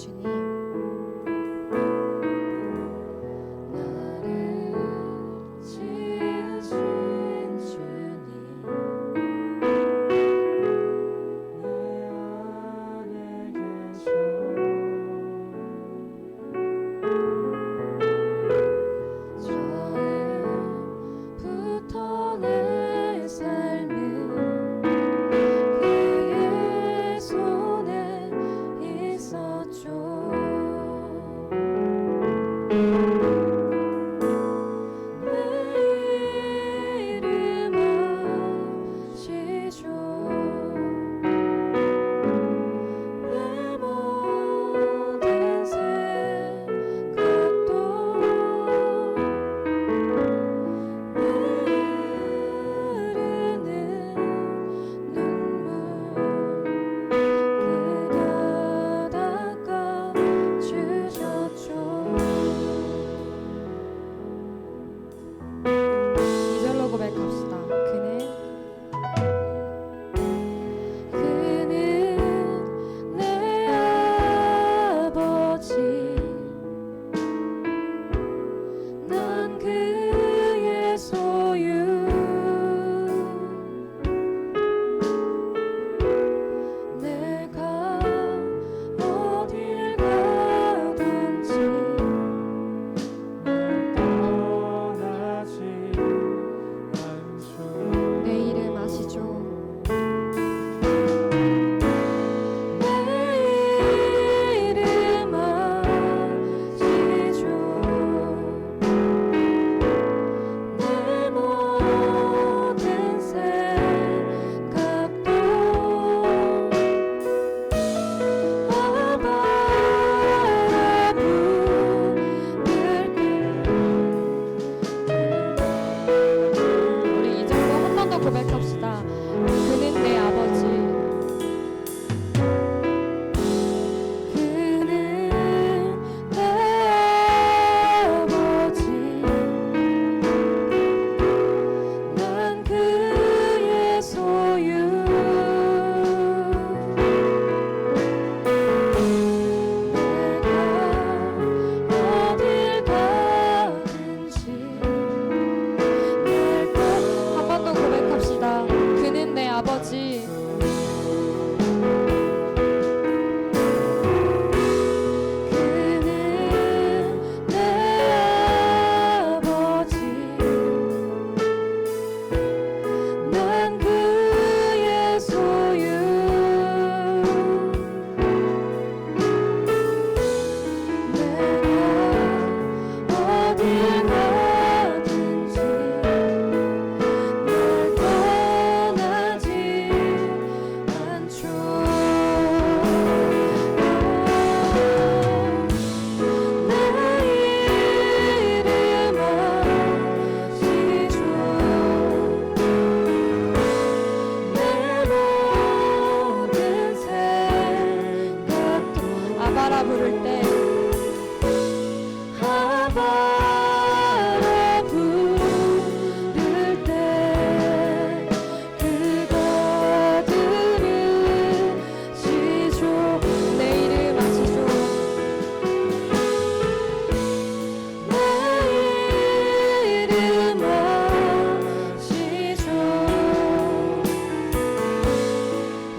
주님.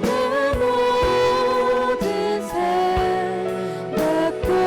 내 모든 생각도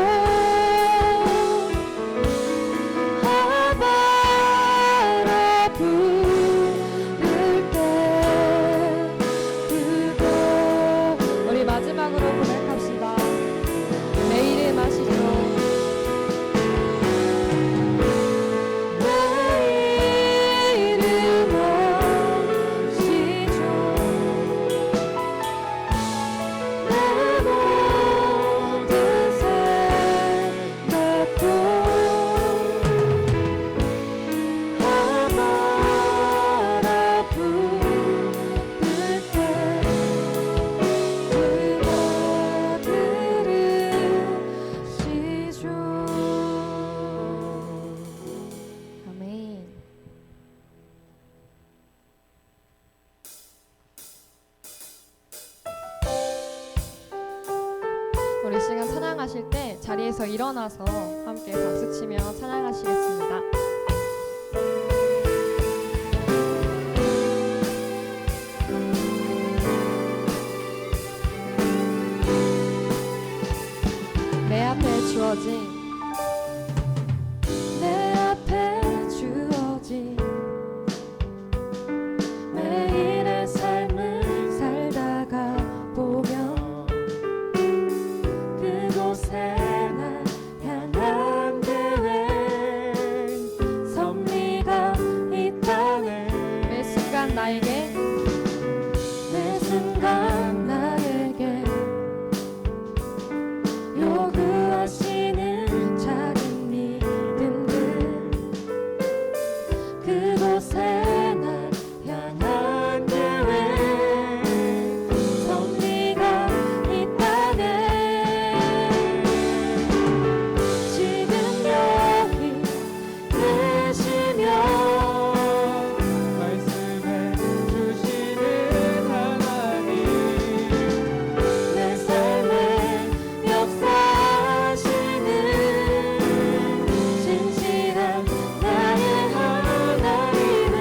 찬양하실 때 자리에서 일어나서 함께 박수치며 찬양하시겠습니다. 내 앞에 주어진 매일의 삶을 살다가 보면 그곳에 날 향한 계획 섭리가 있다네. 매 순간 나에게 매 순간 나에게 요구하시는 작은 믿음들 그곳에 날 향한 계획 섭리가 있다네. 지금 여기 계시며 말씀해 주시는 하나님 내 삶에 역사하시는 진실한 나의 하나님을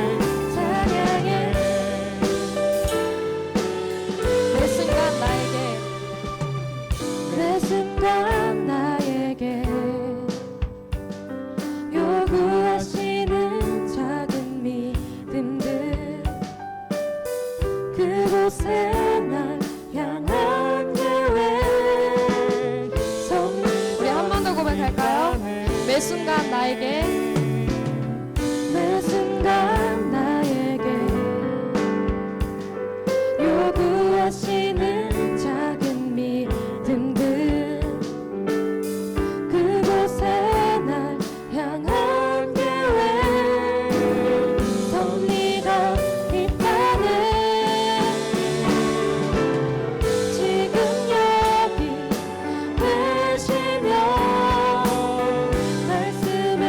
찬양해. 매 순간 나에게 매 순간 나에게 요구하시는 작은 믿음들 그곳에 날 향한 계획 우리 한 번 더 고백할까요? 매 순간 나에게 매 순간 나에게 요구하시는 작은 믿음들 그곳에 날 향한 계획 섭리가 있다네. 지금 여기 계시며 말씀해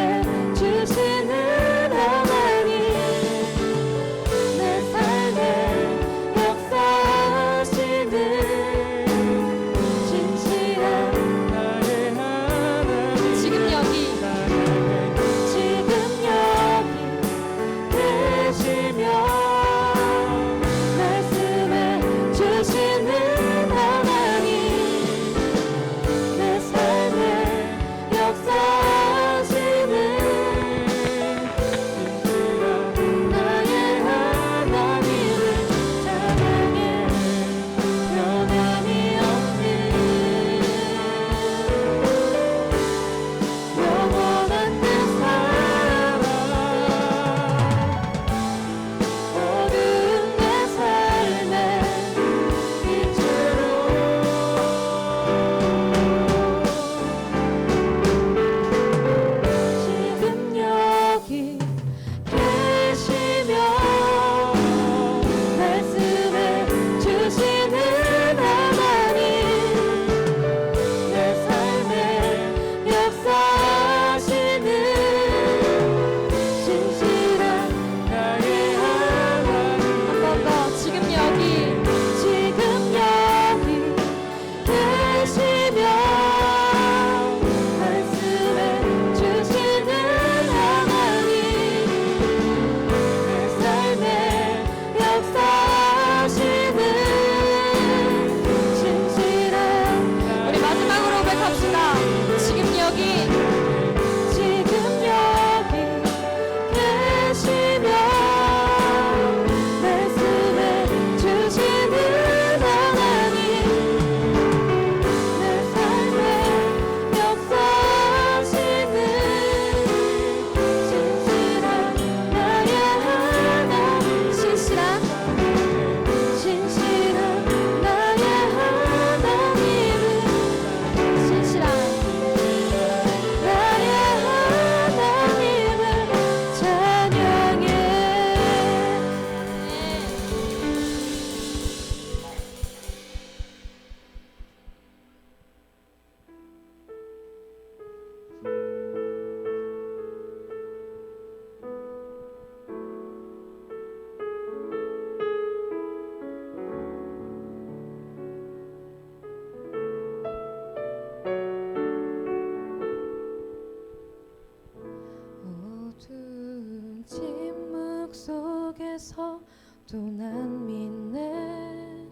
또 난 믿네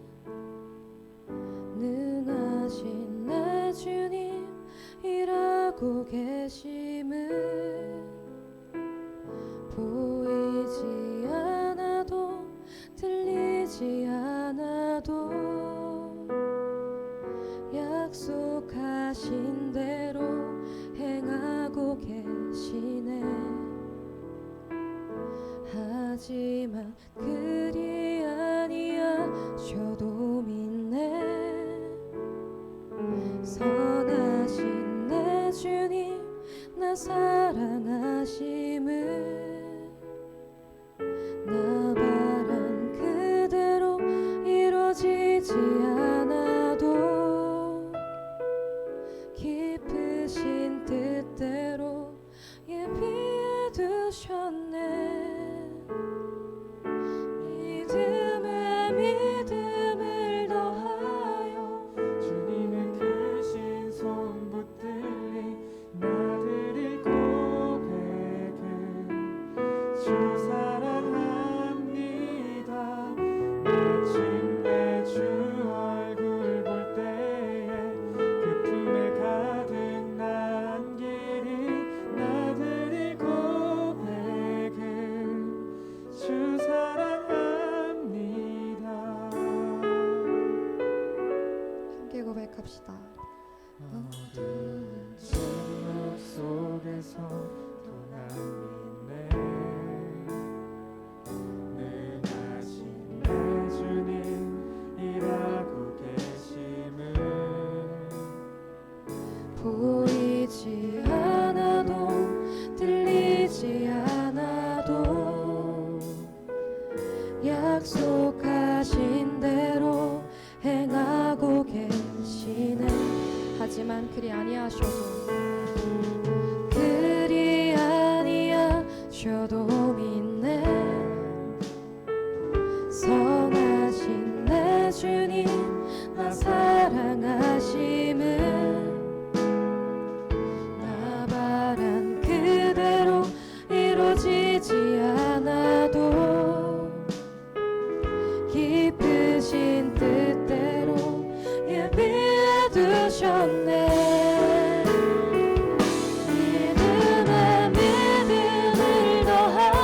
능하신 내 주님 일하고 계심을 보이지 않아도 들리지 않아도 약속하신 대로 행하고 계시네 하지만 그리 아니하셔도 믿네 선하신 내 주님 나 사랑하심을 나 바란 그대로 이루어지지 않아도 깊으신 뜻대로 예비해 두셨네 믿음에 믿음을 더하여 주님의 크신 손 붙들리 나들이 고백은 주 사랑합니다 마침내 주 얼굴 볼 때에 그 품에 가득 난 길이 나들이 고백은 주 사랑합니다 함께 고백합시다. 어두운 침묵 속에서 또 난 믿네 능하신 내 주님 일하고 계심을 보이지 않아도 들리지 않아도 약속하신 대로 행하고 계시네 하지만 그리 아니하셔도 그리 아니하셔도 믿네 선하신 내 주님 나 사랑하심을 나 바란 그대로 이루어지지 않아도 깊으신 뜻대로 예비해 두셨네 믿음에 믿음을 더하여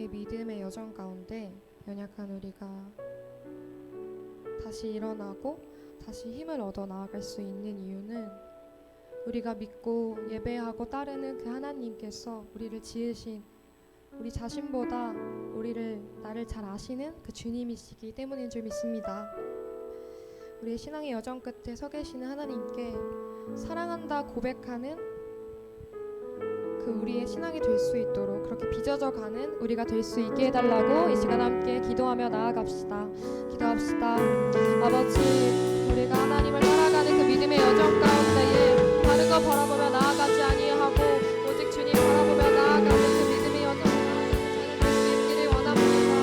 우리의 믿음의 여정 가운데 연약한 우리가 다시 일어나고 다시 힘을 얻어 나아갈 수 있는 이유는 우리가 믿고 예배하고 따르는 그 하나님께서 우리를 지으신 우리 자신보다 나를 잘 아시는 그 주님이시기 때문인 줄 믿습니다. 우리의 신앙의 여정 끝에 서 계시는 하나님께 사랑한다 고백하는 그 우리의 신앙이 될 수 있도록 그렇게 빚어져 가는 우리가 될 수 있게 해달라고 이 시간 함께 기도하며 나아갑시다. 기도합시다. 아버지, 우리가 하나님을 따라가는 그 믿음의 여정 가운데에 다른 거 바라보며 나아가지 아니하고 오직 주님 바라보며 나아가는 그 믿음의 여정 가운데 저희는 수 있기를 원합니다.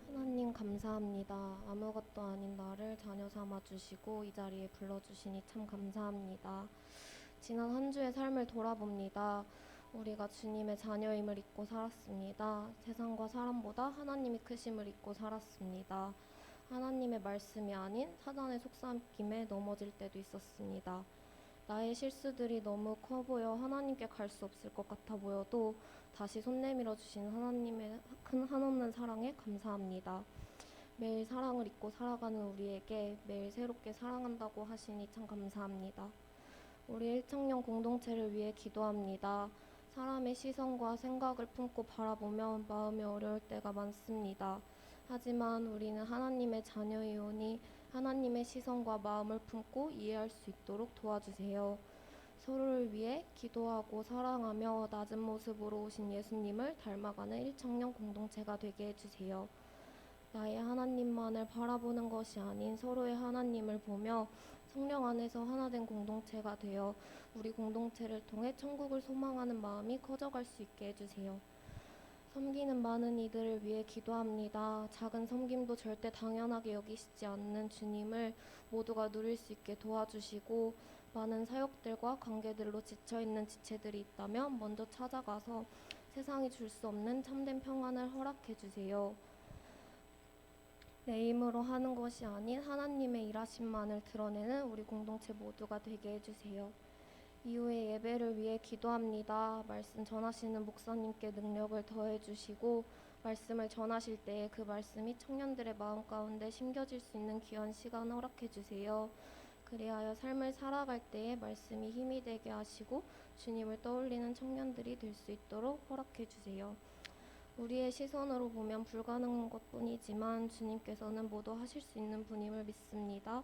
하나님 감사합니다. 아무것도 아닌 나를 자녀 삼아 주시고 이 자리에 불러주시니 참 감사합니다. 지난 한 주의 삶을 돌아봅니다. 우리가 주님의 자녀임을 잊고 살았습니다. 세상과 사람보다 하나님이 크심을 잊고 살았습니다. 하나님의 말씀이 아닌 사단의 속삭임에 넘어질 때도 있었습니다. 나의 실수들이 너무 커 보여 하나님께 갈 수 없을 것 같아 보여도 다시 손 내밀어 주신 하나님의 큰 한없는 사랑에 감사합니다. 매일 사랑을 잊고 살아가는 우리에게 매일 새롭게 사랑한다고 하시니 참 감사합니다. 우리 일청년 공동체를 위해 기도합니다. 사람의 시선과 생각을 품고 바라보면 마음이 어려울 때가 많습니다. 하지만 우리는 하나님의 자녀이오니 하나님의 시선과 마음을 품고 이해할 수 있도록 도와주세요. 서로를 위해 기도하고 사랑하며 낮은 모습으로 오신 예수님을 닮아가는 일청년 공동체가 되게 해주세요. 나의 하나님만을 바라보는 것이 아닌 서로의 하나님을 보며 성령 안에서 하나된 공동체가 되어 우리 공동체를 통해 천국을 소망하는 마음이 커져갈 수 있게 해주세요. 섬기는 많은 이들을 위해 기도합니다. 작은 섬김도 절대 당연하게 여기시지 않는 주님을 모두가 누릴 수 있게 도와주시고 많은 사역들과 관계들로 지쳐있는 지체들이 있다면 먼저 찾아가서 세상이 줄 수 없는 참된 평안을 허락해 주세요. 내 힘으로 하는 것이 아닌 하나님의 일하심만을 드러내는 우리 공동체 모두가 되게 해주세요. 이후에 예배를 위해 기도합니다. 말씀 전하시는 목사님께 능력을 더해 주시고 말씀을 전하실 때에 그 말씀이 청년들의 마음 가운데 심겨질 수 있는 귀한 시간 허락해 주세요. 그리하여 삶을 살아갈 때에 말씀이 힘이 되게 하시고 주님을 떠올리는 청년들이 될 수 있도록 허락해 주세요. 우리의 시선으로 보면 불가능한 것뿐이지만 주님께서는 모두 하실 수 있는 분임을 믿습니다.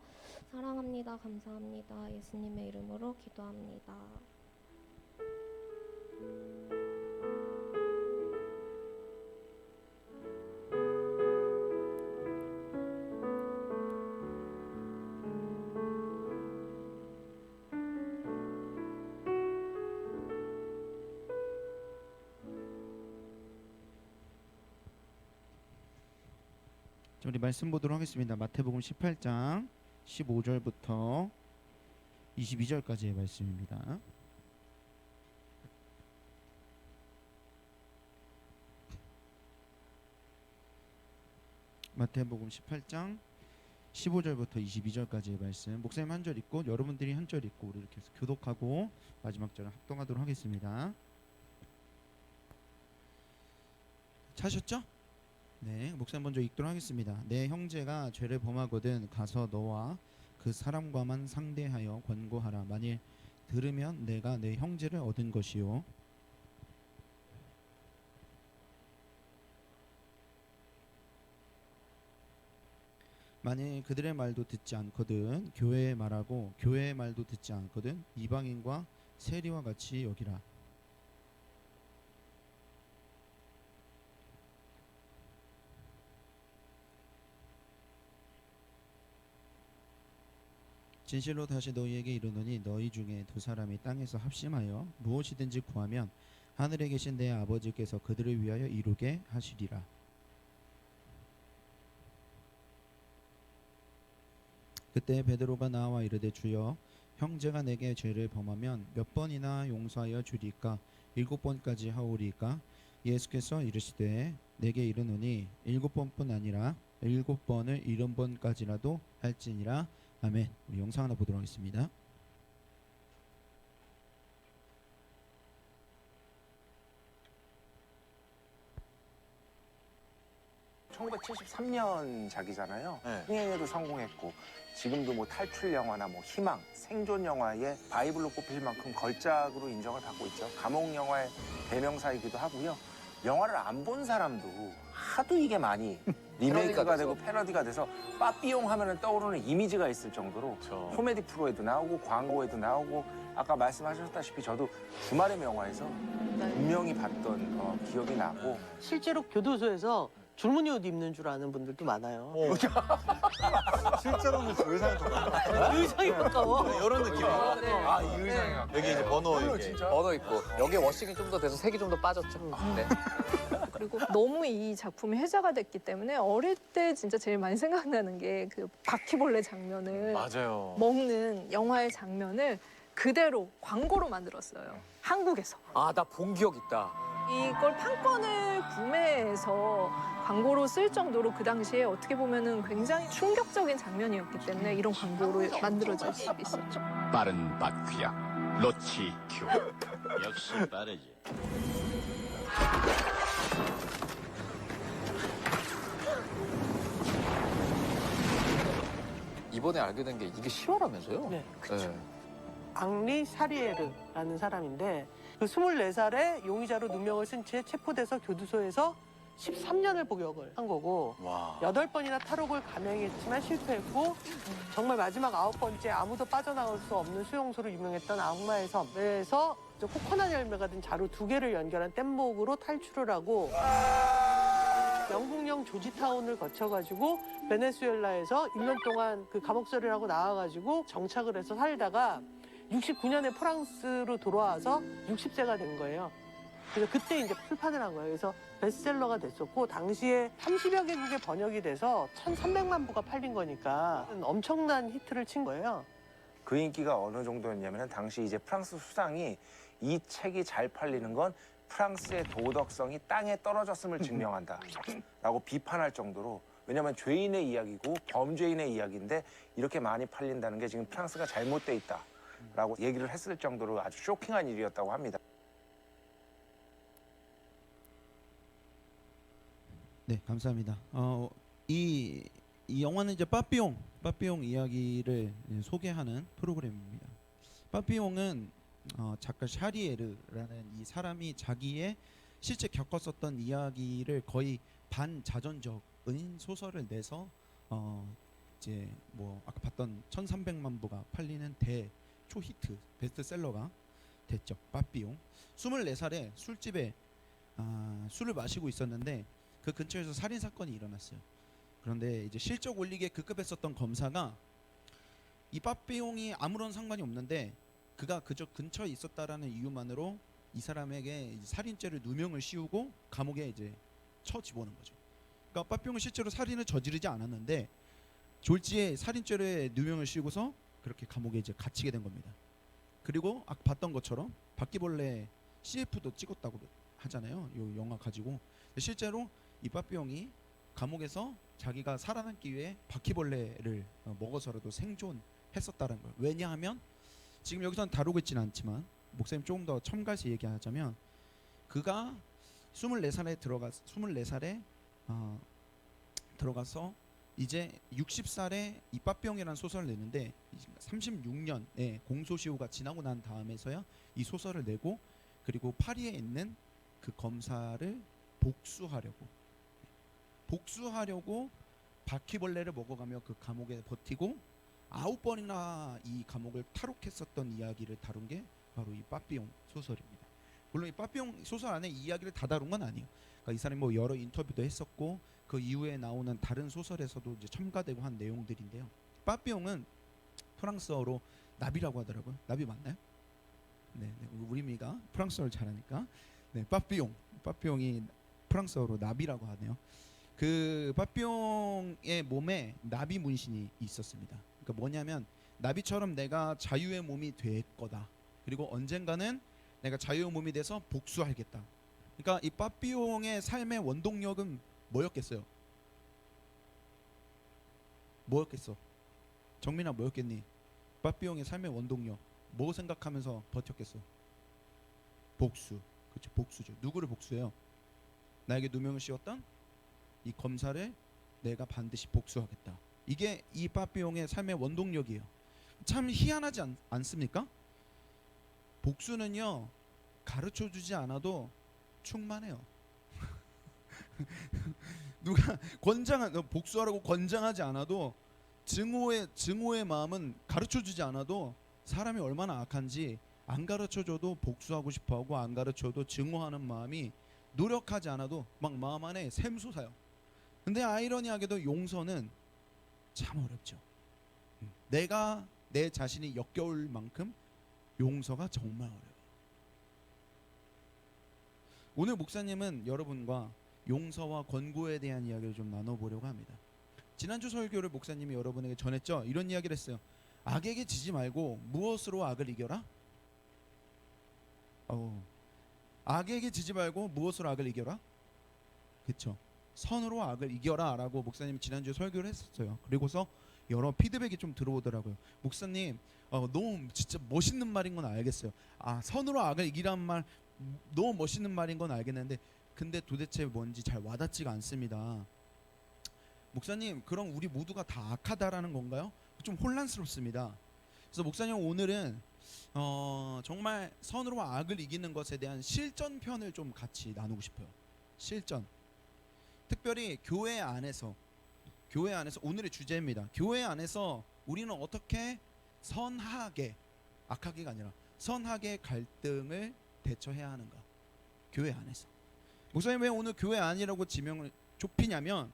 사랑합니다. 감사합니다. 예수님의 이름으로 기도합니다. 자, 우리 말씀 보도록 하겠습니다. 마태복음 18장 15절부터 22절까지의 말씀입니다. 마태복음 18장 15절부터 22절까지의 말씀, 목사님 한 절 읽고 여러분들이 한 절 읽고 우리 이렇게 해서 교독하고 마지막 절을 합동하도록 하겠습니다. 찾으셨죠? 네, 목사님 먼저 읽도록 하겠습니다. 내 형제가 죄를 범하거든 가서 너와 그 사람과만 상대하여 권고하라. 만일 들으면 내가 내 형제를 얻은 것이요 만일 그들의 말도 듣지 않거든 교회의 말하고 교회의 말도 듣지 않거든 이방인과 세리와 같이 여기라. 진실로 다시 너희에게 이르노니 너희 중에 두 사람이 땅에서 합심하여 무엇이든지 구하면 하늘에 계신 내 아버지께서 그들을 위하여 이루게 하시리라. 그때 베드로가 나와 이르되 주여 형제가 내게 죄를 범하면 몇 번이나 용서하여 주리까 7번까지 하오리까. 예수께서 이르시되 내게 이르노니 7번뿐 아니라 7번을 70번까지라도 할지니라. 아멘. 우리 영상 하나 보도록 하겠습니다. 1973년작이잖아요. 네. 흥행에도 성공했고 지금도 뭐 탈출 영화나 뭐 희망, 생존 영화의 바이블로 꼽힐 만큼 걸작으로 인정을 받고 있죠. 감옥 영화의 대명사이기도 하고요. 영화를 안 본 사람도 하도 이게 많이 리메이크가 되고 패러디가 돼서 빠삐용 하면은 떠오르는 이미지가 있을 정도로 그렇죠. 코미디 프로에도 나오고 광고에도 나오고 아까 말씀하셨다시피 저도 주말의 명화에서 분명히 봤던 기억이 나고 실제로 교도소에서 줄무늬 옷 입는 줄 아는 분들도 많아요. 실제로는 그 의상이 똑같아. 의상이 가까워. 이런 느낌이에요. 네. 아, 이 의상이 여기 이제 번호 이게. 번호 있고 여기에 워싱이 좀 더 돼서 색이 좀 더 빠졌죠. 네. 그리고 너무 이 작품이 회자가 됐기 때문에 어릴 때 진짜 제일 많이 생각나는 게 그 바퀴벌레 장면을 맞아요. 먹는 영화의 장면을 그대로 광고로 만들었어요. 한국에서. 아, 나 본 기억 있다. 이걸 판권을 구매해서 광고로 쓸 정도로 그 당시에 어떻게 보면은 굉장히 충격적인 장면이었기 때문에 이런 광고로 만들어질 수 있었죠. 빠른 바퀴약 로치큐 역시 빠르지. 이번에 알게 된 게 이게 실화라면서요? 네, 그렇죠. 네. 앙리 사리에르라는 사람인데 그 24살에 용의자로 누명을 쓴 채 체포돼서 교도소에서 13년을 복역을 한 거고 와. 8번이나 탈옥을 감행했지만 실패했고 정말 마지막 9번째 아무도 빠져나올 수 없는 수용소로 유명했던 악마의 섬에서 코코넛 열매가 든 자루 2개를 연결한 뗏목으로 탈출을 하고 영국령 조지타운을 거쳐가지고 베네수엘라에서 1년 동안 그 감옥살이를 하고 나와가지고 정착을 해서 살다가 69년에 프랑스로 돌아와서 60세가 된 거예요. 그래서 그때 이제 출판을 한 거예요. 그래서 베스트셀러가 됐었고 당시에 30여 개국에 번역이 돼서 1,300만 부가 팔린 거니까 엄청난 히트를 친 거예요. 그 인기가 어느 정도였냐면 당시 이제 프랑스 수상이 이 책이 잘 팔리는 건 프랑스의 도덕성이 땅에 떨어졌음을 증명한다 라고 비판할 정도로 왜냐하면 죄인의 이야기고 범죄인의 이야기인데 이렇게 많이 팔린다는 게 지금 프랑스가 잘못돼 있다 라고 얘기를 했을 정도로 아주 쇼킹한 일이었다고 합니다. 네, 감사합니다. 이 영화는 이제 빠삐용 이야기를 소개하는 프로그램입니다. 빠삐용은 작가 샤리에르라는 이 사람이 자기의 실제 겪었었던 이야기를 거의 반자전적인 소설을 내서 이제 뭐 아까 봤던 1,300만 부가 팔리는 초히트 베스트셀러가 됐죠. 빠삐용. 24살에 술집에 술을 마시고 있었는데 그 근처에서 살인 사건이 일어났어요. 그런데 이제 실적 올리기에 급급했었던 검사가 이 빠삐용이 아무런 상관이 없는데 그가 그저 근처에 있었다라는 이유만으로 이 사람에게 살인죄를 누명을 씌우고 감옥에 이제 쳐 집어넣은 거죠. 그러니까 빠삐용은 실제로 살인을 저지르지 않았는데 졸지에 살인죄를 누명을 씌우고서 그렇게 감옥에 이제 갇히게 된 겁니다. 그리고 아까 봤던 것처럼 바퀴벌레 CF도 찍었다고 하잖아요. 이 영화 가지고 실제로 이 빠삐용이 감옥에서 자기가 살아남기 위해 바퀴벌레를 먹어서라도 생존했었다는 거예요. 왜냐하면 지금 여기서는 다루고 있지는 않지만 목사님 조금 더 첨가해서 얘기하자면 그가 24살에 들어가서 이제 60살에 이 빠삐용이라는 소설을 내는데 36년의 공소시효가 지나고 난 다음에서야 이 소설을 내고 그리고 파리에 있는 그 검사를 복수하려고 바퀴벌레를 먹어가며 그 감옥에 버티고 9번이나 이 감옥을 탈옥했었던 이야기를 다룬 게 바로 이 빠삐용 소설입니다. 물론 이 빠삐용 소설 안에 이 이야기를 다 다룬 건 아니에요. 그러니까 이 사람이 뭐 여러 인터뷰도 했었고 그 이후에 나오는 다른 소설에서도 이제 첨가되고 한 내용들인데요. 빠삐용은 프랑스어로 나비라고 하더라고요. 나비 맞나요? 네, 우리 미가 프랑스어를 잘하니까 네, 빠삐용이 프랑스어로 나비라고 하네요. 그 빠삐용의 몸에 나비 문신이 있었습니다. 그러니까 뭐냐면 나비처럼 내가 자유의 몸이 될 거다. 그리고 언젠가는 내가 자유의 몸이 돼서 복수하겠다. 그러니까 이 빠삐용의 삶의 원동력은 뭐였겠어요? 뭐였겠어? 정민아 뭐였겠니? 빠삐용의 삶의 원동력 뭐 생각하면서 버텼겠어? 복수. 그렇죠. 복수죠. 누구를 복수해요? 나에게 누명을 씌웠던 이 검사를 내가 반드시 복수하겠다. 이게 이 빠삐용의 삶의 원동력이에요. 참 희한하지 않습니까? 복수는요 가르쳐주지 않아도 충만해요. 누가 복수하라고 권장하지 않아도 증오의 마음은 가르쳐주지 않아도 사람이 얼마나 악한지 안 가르쳐줘도 복수하고 싶어하고 안 가르쳐도 증오하는 마음이 노력하지 않아도 막 마음 안에 샘솟아요. 근데 아이러니하게도 용서는 참 어렵죠. 내가 내 자신이 역겨울 만큼 용서가 정말 어려워요. 오늘 목사님은 여러분과 용서와 권고에 대한 이야기를 좀 나눠보려고 합니다. 지난주 설교를 목사님이 여러분에게 전했죠. 이런 이야기를 했어요. 악에게 지지 말고 무엇으로 악을 이겨라? 악에게 지지 말고 무엇으로 악을 이겨라? 그쵸. 선으로 악을 이겨라 라고 목사님이 지난주에 설교를 했었어요. 그리고서 여러 피드백이 좀 들어오더라고요. 목사님 너무 진짜 멋있는 말인 건 알겠어요. 선으로 악을 이기라는 말 너무 멋있는 말인 건 알겠는데 근데 도대체 뭔지 잘 와닿지가 않습니다. 목사님 그럼 우리 모두가 다 악하다라는 건가요? 좀 혼란스럽습니다. 그래서 목사님 오늘은 정말 선으로 악을 이기는 것에 대한 실전편을 좀 같이 나누고 싶어요. 실전. 특별히 교회 안에서 오늘의 주제입니다. 교회 안에서 우리는 어떻게 선하게 악하게가 아니라 선하게 갈등을 대처해야 하는가? 교회 안에서. 목사님 왜 오늘 교회 안이라고 지명을 좁히냐면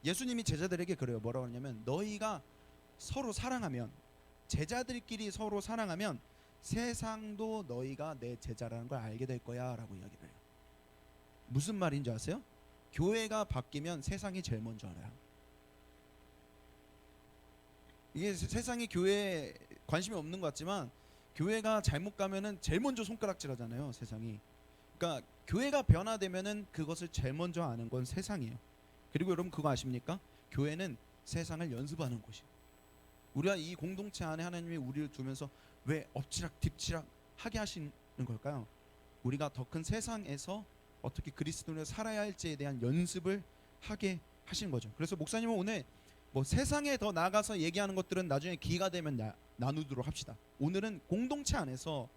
예수님이 제자들에게 그래요. 뭐라고 하냐면 너희가 서로 사랑하면 제자들끼리 서로 사랑하면 세상도 너희가 내 제자라는 걸 알게 될 거야 라고 이야기를 해요. 무슨 말인지 아세요? 교회가 바뀌면 세상이 제일 먼저 알아요. 이게 세상이 교회에 관심이 없는 것 같지만 교회가 잘못 가면은 제일 먼저 손가락질 하잖아요. 세상이. 그러니까 교회가 변화되면은 그것을 제일 먼저 아는 건 세상이에요. 그리고 여러분 그거 아십니까? 교회는 세상을 연습하는 곳이에요. 우리가 이 공동체 안에 하나님이 우리를 두면서 왜 엎치락 뒤치락 하게 하시는 걸까요? 우리가 더 큰 세상에서 어떻게 그리스도인으로 살아야 할지에 대한 연습을 하게 하신 거죠. 그래서 목사님은 오늘 뭐 세상에 더 나가서 얘기하는 것들은 나중에 기회가 되면 나누도록 합시다. 오늘은 공동체 안에서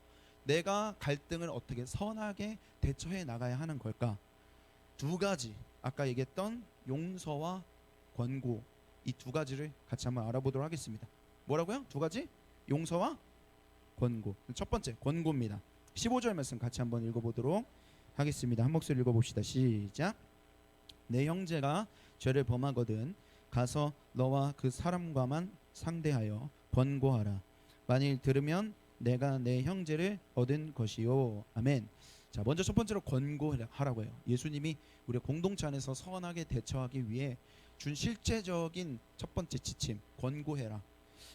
내가 갈등을 어떻게 선하게 대처해 나가야 하는 걸까? 두 가지 아까 얘기했던 용서와 권고 이 두 가지를 같이 한번 알아보도록 하겠습니다. 뭐라고요? 두 가지? 용서와 권고. 첫 번째 권고입니다. 15절 말씀 같이 한번 읽어보도록 하겠습니다. 한 목소리 읽어봅시다. 시작. 내 형제가 죄를 범하거든 가서 너와 그 사람과만 상대하여 권고하라. 만일 들으면 내가 내 형제를 얻은 것이요. 아멘. 자, 먼저 첫 번째로 권고하라고 해요. 예수님이 우리 공동체 안에서 선하게 대처하기 위해 준 실제적인 첫 번째 지침, 권고해라.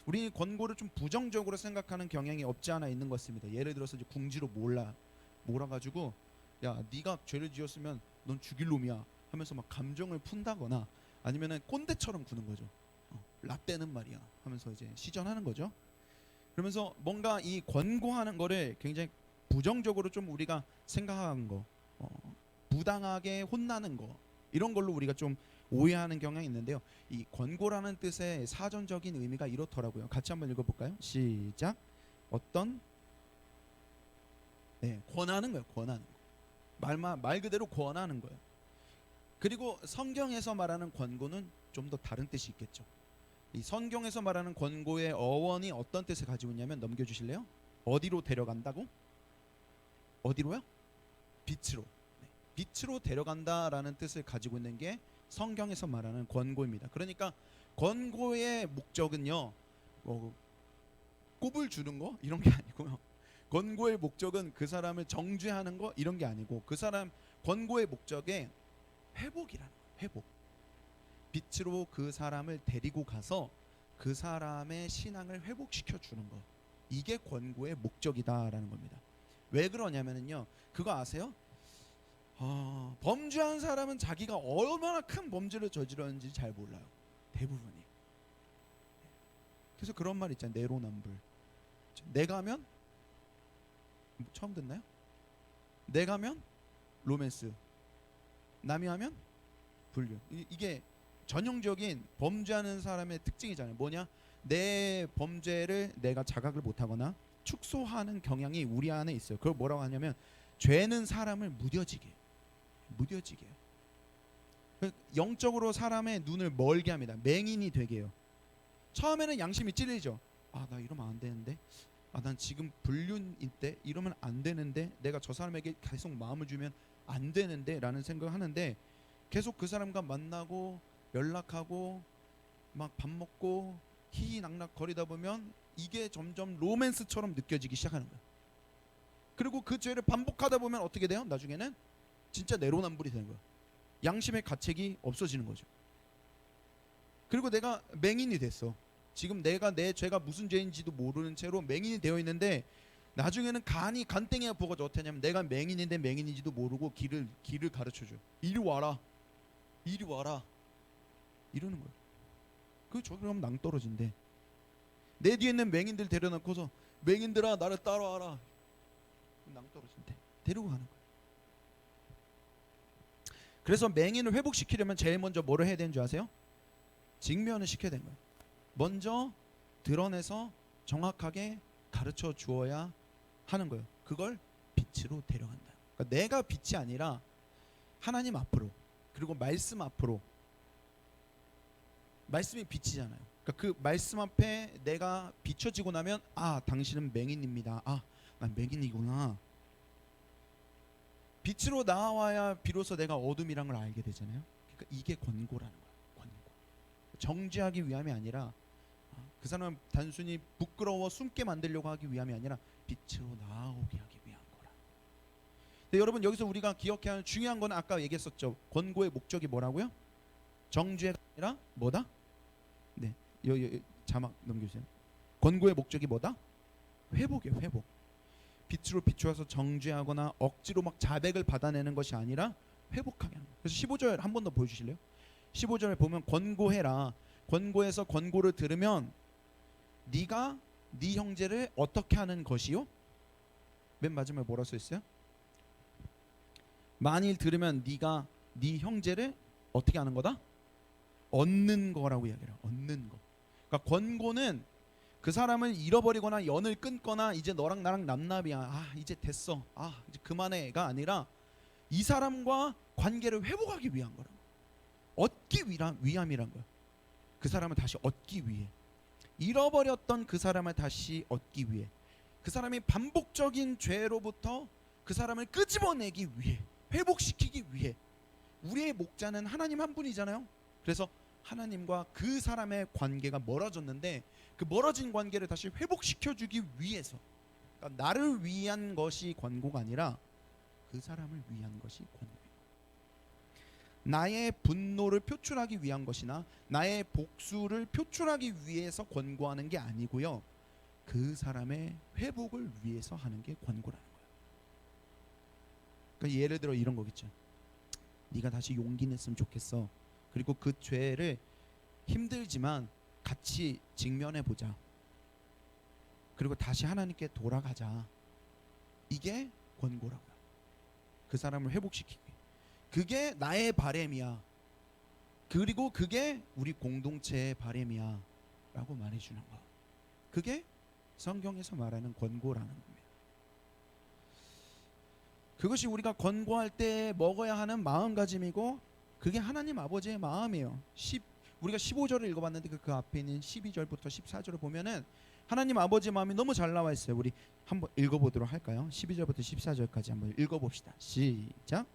우리 권고를 좀 부정적으로 생각하는 경향이 없지 않아 있는 것 같습니다. 예를 들어서 이제 궁지로 몰아가지고 야, 네가 죄를 지었으면 넌 죽일 놈이야 하면서 막 감정을 푼다거나 아니면은 꼰대처럼 구는 거죠. 라떼는 말이야 하면서 이제 시전하는 거죠. 그러면서 뭔가 이 권고하는 거를 굉장히 부정적으로 좀 우리가 생각하는 거, 부당하게 혼나는 거 이런 걸로 우리가 좀 오해하는 경향이 있는데요. 이 권고라는 뜻의 사전적인 의미가 이렇더라고요. 같이 한번 읽어볼까요? 시작. 어떤 권하는 거예요. 권하는 거. 말 그대로 권하는 거예요. 그리고 성경에서 말하는 권고는 좀 더 다른 뜻이 있겠죠. 이 성경에서 말하는 권고의 어원이 어떤 뜻을 가지고 있냐면 넘겨주실래요? 어디로 데려간다고? 어디로요? 빛으로. 네. 빛으로 데려간다라는 뜻을 가지고 있는 게 성경에서 말하는 권고입니다. 그러니까 권고의 목적은요, 뭐 꼽을 주는 거 이런 게 아니고요. 권고의 목적은 그 사람을 정죄하는 거 이런 게 아니고 그 사람 권고의 목적에 회복이라는 거예요. 회복. 빛으로 그 사람을 데리고 가서 그 사람의 신앙을 회복시켜 주는 거. 이게 권고의 목적이다라는 겁니다. 왜 그러냐면요. 그거 아세요? 범죄한 사람은 자기가 얼마나 큰 범죄를 저질렀는지 잘 몰라요. 대부분이. 그래서 그런 말 있잖아요. 내로남불. 내가 하면 처음 듣나요? 내가 하면 로맨스. 남이 하면 불륜. 이게 전형적인 범죄하는 사람의 특징이잖아요. 뭐냐? 내 범죄를 내가 자각을 못하거나 축소하는 경향이 우리 안에 있어요. 그걸 뭐라고 하냐면 죄는 사람을 무뎌지게 해요. 영적으로 사람의 눈을 멀게 합니다. 맹인이 되게 해요. 처음에는 양심이 찔리죠. 나 이러면 안 되는데, 난 지금 불륜일 때 이러면 안 되는데, 내가 저 사람에게 계속 마음을 주면 안 되는데 라는 생각을 하는데, 계속 그 사람과 만나고 연락하고 막 밥 먹고 희희낙낙 거리다 보면 이게 점점 로맨스처럼 느껴지기 시작하는 거예요. 그리고 그 죄를 반복하다 보면 어떻게 돼요? 나중에는 진짜 내로남불이 되는 거예요. 양심의 가책이 없어지는 거죠. 그리고 내가 맹인이 됐어. 지금 내가 내 죄가 무슨 죄인지도 모르는 채로 맹인이 되어 있는데, 나중에는 간땡이가 부어가지고 어떻게 하냐면 내가 맹인인데 맹인인지도 모르고 길을 가르쳐줘. 이리 와라 이러는 거예요. 그 저기 가면 낭떠러진데, 내 뒤에 있는 맹인들 데려놓고서 맹인들아 나를 따라와라, 낭떠러진데 데리고 가는 거예요. 그래서 맹인을 회복시키려면 제일 먼저 뭐를 해야 되는 줄 아세요? 직면을 시켜야 되는 거예요. 먼저 드러내서 정확하게 가르쳐 주어야 하는 거예요. 그걸 빛으로 데려간다. 그러니까 내가 빛이 아니라 하나님 앞으로, 그리고 말씀 앞으로. 말씀이 빛이잖아요. 그러니까 그 말씀 앞에 내가 비춰지고 나면 당신은 맹인입니다. 난 맹인이구나. 빛으로 나와야 비로소 내가 어둠이란 걸 알게 되잖아요. 그러니까 이게 권고라는 거예요. 권고. 정죄하기 위함이 아니라, 그 사람은 단순히 부끄러워 숨게 만들려고 하기 위함이 아니라 빛으로 나오게 하기 위한 거라. 근데 여러분, 여기서 우리가 기억해야 하는 중요한 건 아까 얘기했었죠. 권고의 목적이 뭐라고요? 정죄가 아니라 뭐다? 네, 여기 자막 넘겨주세요. 권고의 목적이 뭐다? 회복이에요. 회복. 빛으로 비추어서 정죄하거나 억지로 막 자백을 받아내는 것이 아니라 회복하게 하는 거예요. 그래서 15절 한 번 더 보여주실래요? 15절에 보면 권고해라. 권고해서 권고를 들으면 네가 네 형제를 어떻게 하는 것이요? 맨 마지막에 뭐라 써 있어요? 만일 들으면 네가 네 형제를 어떻게 하는 거다? 얻는 거라고 이야기해요. 얻는 거. 그러니까 권고는 그 사람을 잃어버리거나 연을 끊거나 이제 너랑 나랑 남남이야, 이제 됐어, 이제 그만해가 아니라 이 사람과 관계를 회복하기 위한 거라. 얻기 위함이란 거야. 그 사람을 다시 얻기 위해, 잃어버렸던 그 사람을 다시 얻기 위해, 그 사람이 반복적인 죄로부터 그 사람을 끄집어내기 위해, 회복시키기 위해. 우리의 목자는 하나님 한 분이잖아요. 그래서 하나님과 그 사람의 관계가 멀어졌는데 그 멀어진 관계를 다시 회복시켜주기 위해서, 그러니까 나를 위한 것이 권고가 아니라 그 사람을 위한 것이 권고예요. 나의 분노를 표출하기 위한 것이나 나의 복수를 표출하기 위해서 권고하는 게 아니고요, 그 사람의 회복을 위해서 하는 게 권고라는 거예요. 그러니까 예를 들어 이런 거겠죠. 네가 다시 용기 냈으면 좋겠어. 그리고 그 죄를 힘들지만 같이 직면해 보자. 그리고 다시 하나님께 돌아가자. 이게 권고라고요. 그 사람을 회복시키기. 그게 나의 바램이야. 그리고 그게 우리 공동체의 바램이야 라고 말해주는 거. 그게 성경에서 말하는 권고라는 겁니다. 그것이 우리가 권고할 때 먹어야 하는 마음가짐이고 그게 하나님 아버지의 마음이에요. 우리가 15절을 읽어봤는데 그 앞에 있는 12절부터 14절을 보면은 하나님 아버지의 마음이 너무 잘 나와 있어요. 우리 한번 읽어보도록 할까요? 12절부터 14절까지 한번 읽어봅시다. 시작.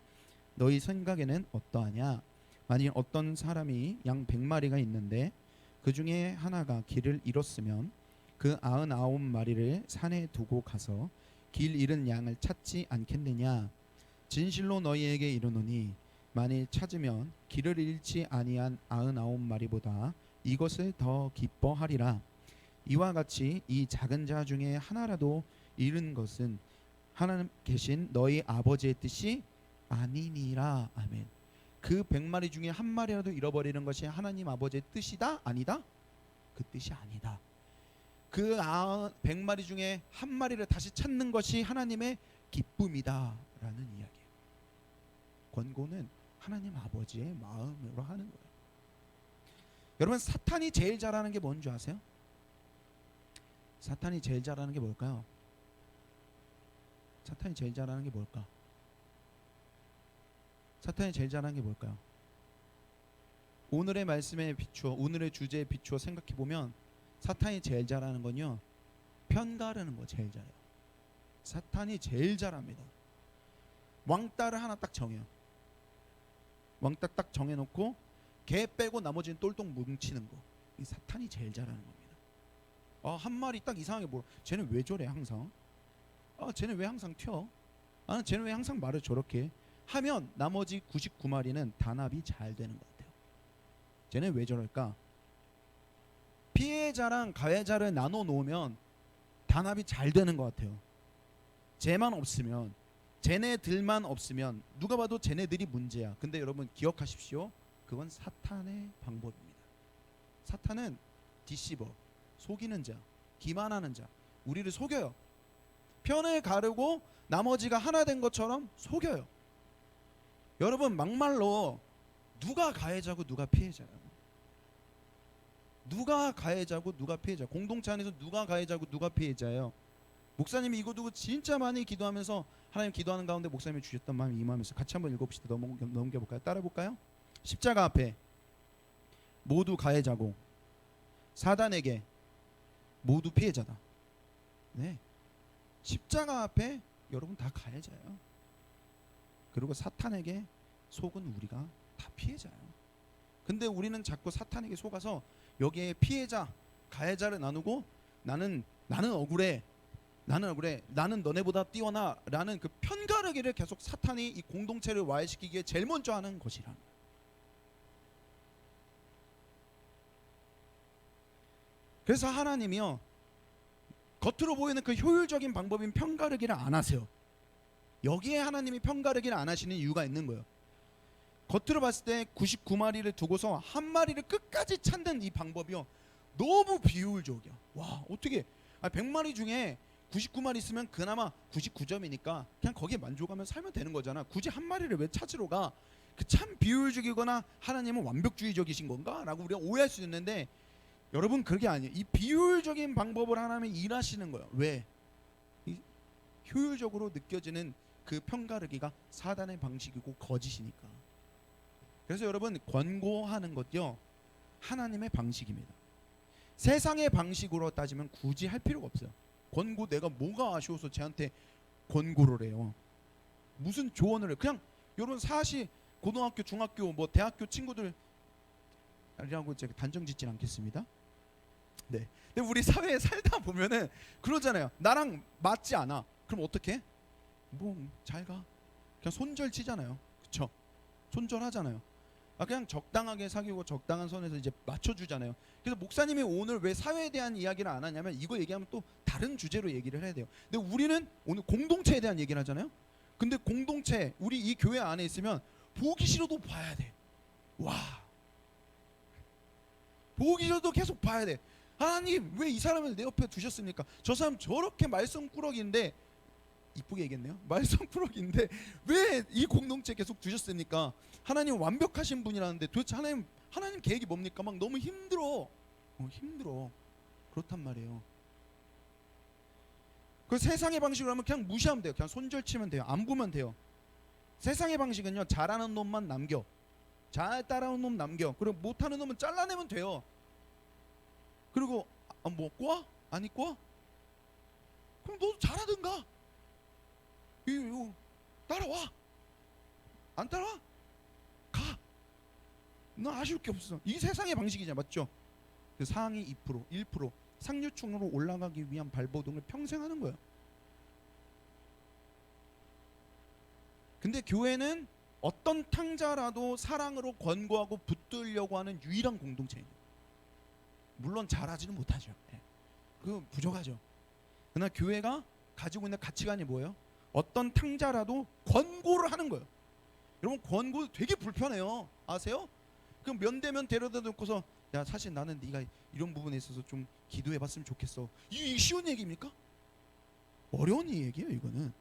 너희 생각에는 어떠하냐? 만일 어떤 사람이 양 100마리가 있는데 그 중에 하나가 길을 잃었으면 그 99마리를 산에 두고 가서 길 잃은 양을 찾지 않겠느냐? 진실로 너희에게 이르노니 만일 찾으면 길을 잃지 아니한 99마리보다 이것을 더 기뻐하리라. 이와 같이 이 작은 자 중에 하나라도 잃은 것은 하나님 계신 너희 아버지의 뜻이 아니니라. 아멘. 그 100마리 중에 한 마리라도 잃어버리는 것이 하나님 아버지의 뜻이다? 아니다? 그 뜻이 아니다. 그 100마리 중에 한 마리를 다시 찾는 것이 하나님의 기쁨이다 라는 이야기예요. 권고는 하나님 아버지의 마음으로 하는 거예요. 여러분, 사탄이 제일 잘하는 게 뭔지 아세요? 사탄이 제일 잘하는 게 뭘까요? 사탄이 제일 잘하는 게 뭘까? 사탄이 제일 잘하는 게 뭘까요? 오늘의 말씀에 비추어, 오늘의 주제에 비추어 생각해 보면 사탄이 제일 잘하는 건요, 편가르는 거 제일 잘해요. 사탄이 제일 잘합니다. 왕따를 하나 딱 정해요. 왕따 딱 정해놓고 걔 빼고 나머지는 똘똘 뭉치는 거. 이 사탄이 제일 잘하는 겁니다. 한 마리 딱 이상하게 뭐, 쟤는 왜 저래 항상? 쟤는 왜 항상 튀어? 쟤는 왜 항상 말을 저렇게 해? 하면 나머지 99마리는 단합이 잘 되는 것 같아요. 쟤는 왜 저럴까? 피해자랑 가해자를 나눠 놓으면 단합이 잘 되는 것 같아요. 쟤만 없으면, 쟤네들만 없으면 누가 봐도 쟤네들이 문제야. 근데 여러분 기억하십시오. 그건 사탄의 방법입니다. 사탄은 디시버, 속이는 자, 기만하는 자, 우리를 속여요. 편을 가르고 나머지가 하나 된 것처럼 속여요. 여러분, 막말로 누가 가해자고 누가 피해자예요? 누가 가해자고 누가 피해자? 공동체 안에서 누가 가해자고 누가 피해자예요? 목사님이 이거 두고 진짜 많이 기도하면서 하나님 기도하는 가운데 목사님이 주셨던 마음이 임하면서 같이 한번 읽어봅시다. 넘겨볼까요? 따라볼까요? 십자가 앞에 모두 가해자고 사단에게 모두 피해자다. 네, 십자가 앞에 여러분 다 가해자예요. 그리고 사탄에게 속은 우리가 다 피해자예요. 근데 우리는 자꾸 사탄에게 속아서 여기에 피해자, 가해자를 나누고 나는 억울해, 나는 너네보다 뛰어나 라는 그 편가르기를 계속 사탄이 이 공동체를 와해시키기에 제일 먼저 하는 것이라. 그래서 하나님이요, 겉으로 보이는 그 효율적인 방법인 편가르기를 안 하세요. 여기에 하나님이 편가르기를 안 하시는 이유가 있는 거예요. 겉으로 봤을 때 99마리를 두고서 한 마리를 끝까지 찾는 이 방법이요, 너무 비효율적이야. 와, 어떻게 100마리 중에 99마리 있으면 그나마 99점이니까 그냥 거기에 만족하면 살면 되는 거잖아. 굳이 한 마리를 왜 찾으러 가? 그 참 비효율적이거나 하나님은 완벽주의적이신 건가? 라고 우리가 오해할 수 있는데, 여러분 그게 아니에요. 이 비효율적인 방법을 하나님이 일하시는 거예요. 왜? 이 효율적으로 느껴지는 그 편가르기가 사단의 방식이고 거짓이니까. 그래서 여러분, 권고하는 것요, 하나님의 방식입니다. 세상의 방식으로 따지면 굳이 할 필요가 없어요. 권고, 내가 뭐가 아쉬워서 쟤한테 권고를 해요? 무슨 조언을 해요? 그냥 여러분 사시 고등학교, 중학교, 뭐 대학교 친구들이라고 제가 단정 짓진 않겠습니다. 네. 근데 우리 사회에 살다 보면은 그러잖아요. 나랑 맞지 않아. 그럼 어떻게? 뭐 잘 가. 그냥 손절 치잖아요. 그쵸? 손절하잖아요. 그냥 적당하게 사귀고 적당한 선에서 이제 맞춰주잖아요. 그래서 목사님이 오늘 왜 사회에 대한 이야기를 안 하냐면, 이거 얘기하면 또 다른 주제로 얘기를 해야 돼요. 근데 우리는 오늘 공동체에 대한 얘기를 하잖아요. 근데 공동체, 우리 이 교회 안에 있으면 보기 싫어도 봐야 돼. 와, 보기 싫어도 계속 봐야 돼. 하나님 왜 이 사람을 내 옆에 두셨습니까? 저 사람 저렇게 말썽꾸러기인데, 이쁘게 얘기했네요. 말썽꾸러기인데 왜 이 공동체 계속 두셨습니까? 하나님 완벽하신 분이라는데 도대체 하나님 계획이 뭡니까? 막 너무 힘들어. 힘들어. 그렇단 말이에요. 그 세상의 방식으로 하면 그냥 무시하면 돼요. 그냥 손절치면 돼요. 안 보면 돼요. 세상의 방식은요, 잘하는 놈만 남겨. 잘 따라온 놈 남겨. 그리고 못하는 놈은 잘라내면 돼요. 그리고 뭐 꽈? 아니 꽈? 그럼 너도 잘하든가. 이거 따라와. 안 따라와? 가. 너 아쉬울 게 없어. 이 세상의 방식이잖아, 맞죠? 그 상위 2%, 1% 상류층으로 올라가기 위한 발버둥을 평생 하는 거예요. 근데 교회는 어떤 탕자라도 사랑으로 권고하고 붙들려고 하는 유일한 공동체예요. 물론 잘하지는 못하죠. 그 부족하죠. 그러나 교회가 가지고 있는 가치관이 뭐예요? 어떤 탕자라도 권고를 하는 거예요. 여러분 권고 되게 불편해요. 아세요? 그럼 면대면 데려다 놓고서 야 사실 나는 네가 이런 부분에 있어서 좀 기도해봤으면 좋겠어. 이게 쉬운 얘기입니까? 어려운 얘기예요 이거는.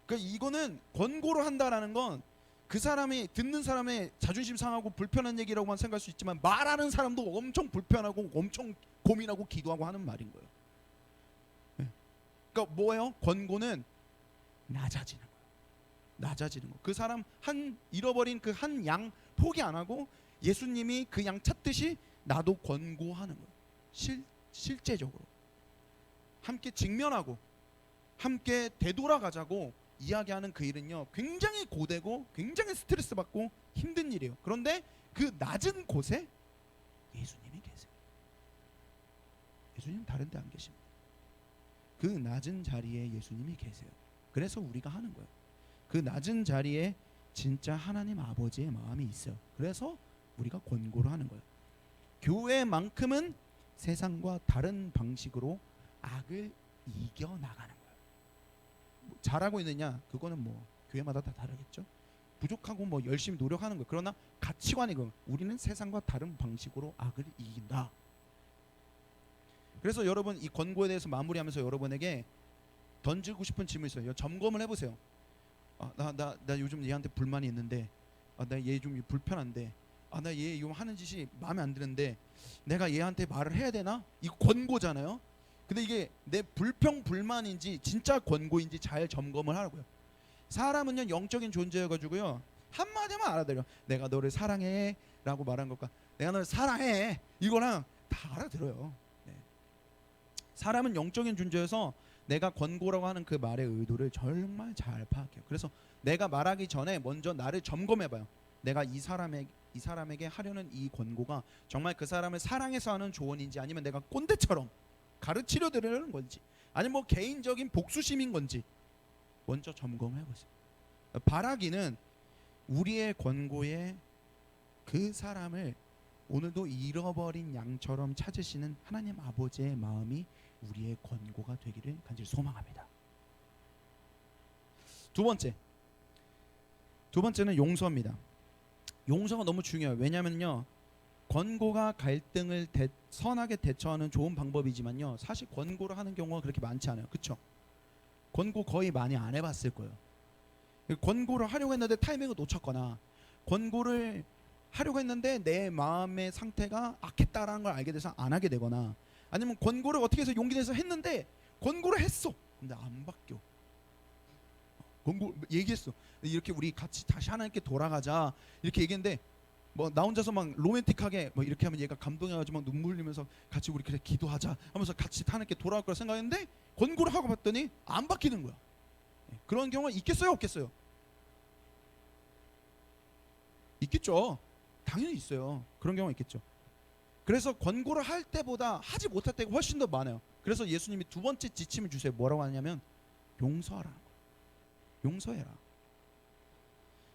그러니까 이거는 권고를 한다라는 건 그 사람이 듣는 사람의 자존심 상하고 불편한 얘기라고만 생각할 수 있지만 말하는 사람도 엄청 불편하고 엄청 고민하고 기도하고 하는 말인 거예요. 그러니까 뭐예요? 권고는 낮아지는 거예요. 낮아지는 거. 그 사람 한 잃어버린 그 한 양 포기 안 하고 예수님이 그 양 찾듯이 나도 권고하는 거예요. 실제적으로 함께 직면하고 함께 되돌아가자고 이야기하는 그 일은요 굉장히 고되고 굉장히 스트레스 받고 힘든 일이에요. 그런데 그 낮은 곳에 예수님이 계세요. 예수님 다른 데 안 계십니다. 그 낮은 자리에 예수님이 계세요. 그래서 우리가 하는 거예요. 그 낮은 자리에 진짜 하나님 아버지의 마음이 있어요. 그래서 우리가 권고를 하는 거예요. 교회만큼은 세상과 다른 방식으로 악을 이겨나가는 거예요. 뭐 잘하고 있느냐? 그거는 뭐 교회마다 다 다르겠죠. 부족하고 뭐 열심히 노력하는 거예요. 그러나 가치관이 우리는 세상과 다른 방식으로 악을 이긴다. 그래서 여러분 이 권고에 대해서 마무리하면서 여러분에게 던지고 싶은 질문이 있어요. 점검을 해보세요. 나 요즘 얘한테 불만이 있는데 나 얘 좀 불편한데 나 얘 요즘 하는 짓이 마음에 안 드는데 내가 얘한테 말을 해야 되나? 이거 권고잖아요. 근데 이게 내 불평불만인지 진짜 권고인지 잘 점검을 하라고요. 사람은요 영적인 존재여가지고요 한마디만 알아들어요. 내가 너를 사랑해 라고 말한 것과 내가 너를 사랑해 이거랑 다 알아들어요. 네. 사람은 영적인 존재여서 내가 권고라고 하는 그 말의 의도를 정말 잘 파악해요. 그래서 내가 말하기 전에 먼저 나를 점검해봐요. 내가 이 사람에게 하려는 이 권고가 정말 그 사람을 사랑해서 하는 조언인지 아니면 내가 꼰대처럼 가르치려 드리려는 건지 아니면 뭐 개인적인 복수심인 건지 먼저 점검을 해보세요. 바라기는 우리의 권고에 그 사람을 오늘도 잃어버린 양처럼 찾으시는 하나님 아버지의 마음이 우리의 권고가 되기를 간절히 소망합니다. 두 번째는 용서입니다. 용서가 너무 중요해요. 왜냐면요 권고가 갈등을 선하게 대처하는 좋은 방법이지만요 사실 권고를 하는 경우가 그렇게 많지 않아요. 그렇죠? 권고 거의 많이 안 해봤을 거예요. 권고를 하려고 했는데 타이밍을 놓쳤거나 권고를 하려고 했는데 내 마음의 상태가 악했다라는 걸 알게 돼서 안 하게 되거나 아니면 권고를 어떻게 해서 용기 내서 했는데 권고를 했어. 근데 안 바뀌어. 권고 얘기했어. 이렇게 우리 같이 다시 하나님께 돌아가자 이렇게 얘기했는데 뭐 나 혼자서 막 로맨틱하게 뭐 이렇게 하면 얘가 감동해가지고 막 눈물 흘리면서 같이 우리 그래 기도하자 하면서 같이 하나님께 돌아갈 거라 생각했는데 권고를 하고 봤더니 안 바뀌는 거야. 그런 경우가 있겠어요 없겠어요? 있겠죠. 당연히 있어요. 그런 경우가 있겠죠. 그래서 권고를 할 때보다 하지 못할 때가 훨씬 더 많아요. 그래서 예수님이 두 번째 지침을 주세요. 뭐라고 하냐면 용서하라는 거예요. 용서해라.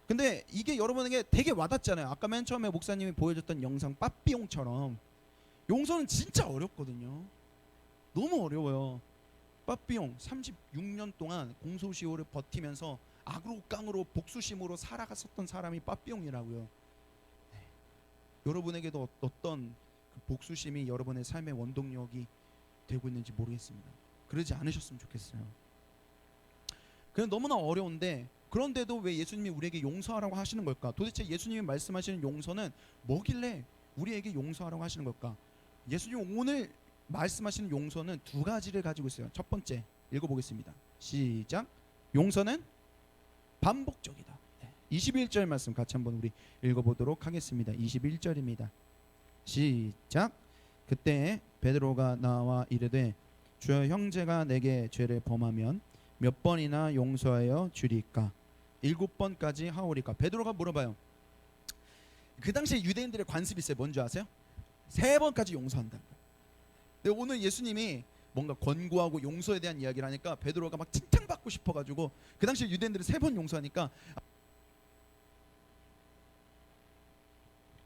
근데 이게 여러분에게 되게 와닿잖아요. 아까 맨 처음에 목사님이 보여줬던 영상 빠삐용처럼 용서는 진짜 어렵거든요. 너무 어려워요. 빠삐용 36년 동안 공소시효를 버티면서 악으로 깡으로 복수심으로 살아갔었던 사람이 빠삐용이라고요. 네. 여러분에게도 어떤 그 복수심이 여러분의 삶의 원동력이 되고 있는지 모르겠습니다. 그러지 않으셨으면 좋겠어요. 그냥 너무나 어려운데 그런데도 왜 예수님이 우리에게 용서하라고 하시는 걸까? 도대체 예수님이 말씀하시는 용서는 뭐길래 우리에게 용서하라고 하시는 걸까? 예수님 오늘 말씀하시는 용서는 두 가지를 가지고 있어요. 첫 번째 읽어보겠습니다. 시작. 용서는 반복적이다. 네. 21절 말씀 같이 한번 우리 읽어보도록 하겠습니다. 21절입니다. 시작. 그때 베드로가 나와 이르되 주여 형제가 내게 죄를 범하면 몇 번이나 용서하여 주리까? 7번까지 하오리까? 베드로가 물어봐요. 그 당시에 유대인들의 관습이 있어요. 뭔지 아세요? 3번까지 용서한다는 거예요. 근데 오늘 예수님이 뭔가 권고하고 용서에 대한 이야기를 하니까 베드로가 막 칭찬받고 싶어가지고 그 당시에 유대인들은 3번 용서하니까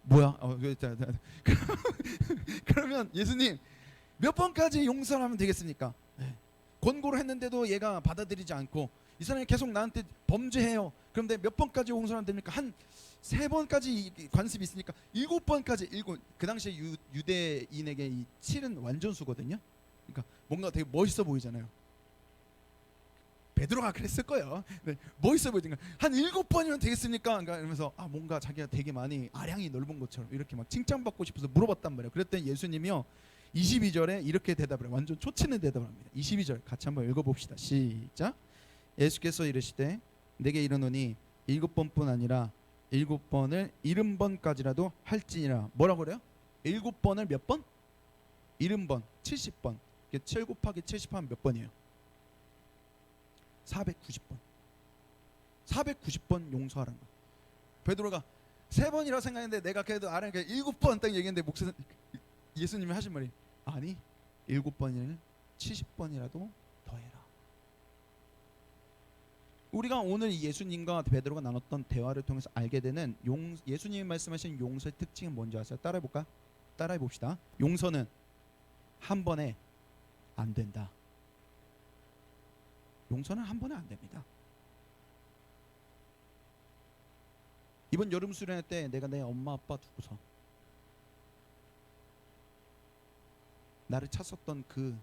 뭐야? 그러면 예수님 몇 번까지 용서를 하면 되겠습니까? 권고를 했는데도 얘가 받아들이지 않고 이 사람이 계속 나한테 범죄해요. 그런데 몇 번까지 용서를 하면 됩니까? 한 3번까지 관습이 있으니까 7번까지 그 당시에 유대인에게 이 7은 완전수거든요. 그러니까 뭔가 되게 멋있어 보이잖아요. 베드로가 그랬을 거예요. 네, 멋있어 보이니까 한 7번이면 되겠습니까? 그러니까 이러면서 뭔가 자기가 되게 많이 아량이 넓은 것처럼 이렇게 막 칭찬받고 싶어서 물어봤단 말이에요. 그랬더니 예수님이요 22절에 이렇게 대답을 해요. 완전 초치는 대답을 합니다. 22절 같이 한번 읽어봅시다. 시작. 예수께서 이르시되 내게 이르노니 7번뿐 아니라 7번을 70번까지라도 할지니라. 뭐라고 그래요? 7번을 몇 번? 70번, 70번. 7 곱하기 70 하면 몇 번이에요? 490번. 490번 용서하라는 거예요. 베드로가 3번이라고 생각했는데 내가 그래도 알아니까 7번 딱 얘기했는데 예수님이 하신 말이 아니 7번이면 70번이라도 더해라. 우리가 오늘 예수님과 베드로가 나눴던 대화를 통해서 알게 되는 예수님이 말씀하신 용서의 특징은 뭔지 아세요? 따라해볼까? 따라해봅시다. 용서는 한 번에 안 된다. 용서는 한 번에 안 됩니다. 이번 여름 수련회 때 내가 내 엄마 아빠 두고서 나를 찼었던 그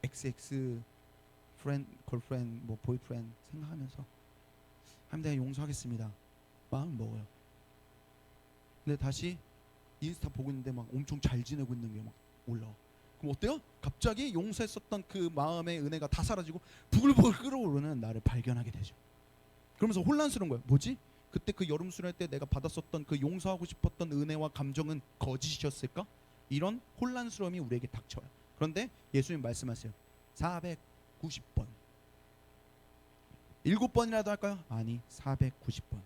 XX 걸프렌드 뭐 보이프렌드 생각하면서 하면 내가 용서하겠습니다. 마음 먹어요. 근데 다시 인스타 보고 있는데 막 엄청 잘 지내고 있는 게 막 올라와. 그럼 어때요? 갑자기 용서했었던 그 마음의 은혜가 다 사라지고 부글부글 끓어오르는 나를 발견하게 되죠. 그러면서 혼란스러운 거예요. 뭐지? 그때 그 여름 수련회 때 내가 받았었던 그 용서하고 싶었던 은혜와 감정은 거짓이었을까? 이런 혼란스러움이 우리에게 닥쳐요. 그런데 예수님 말씀하세요. 490번. 7번이라도 할까요? 아니 490번.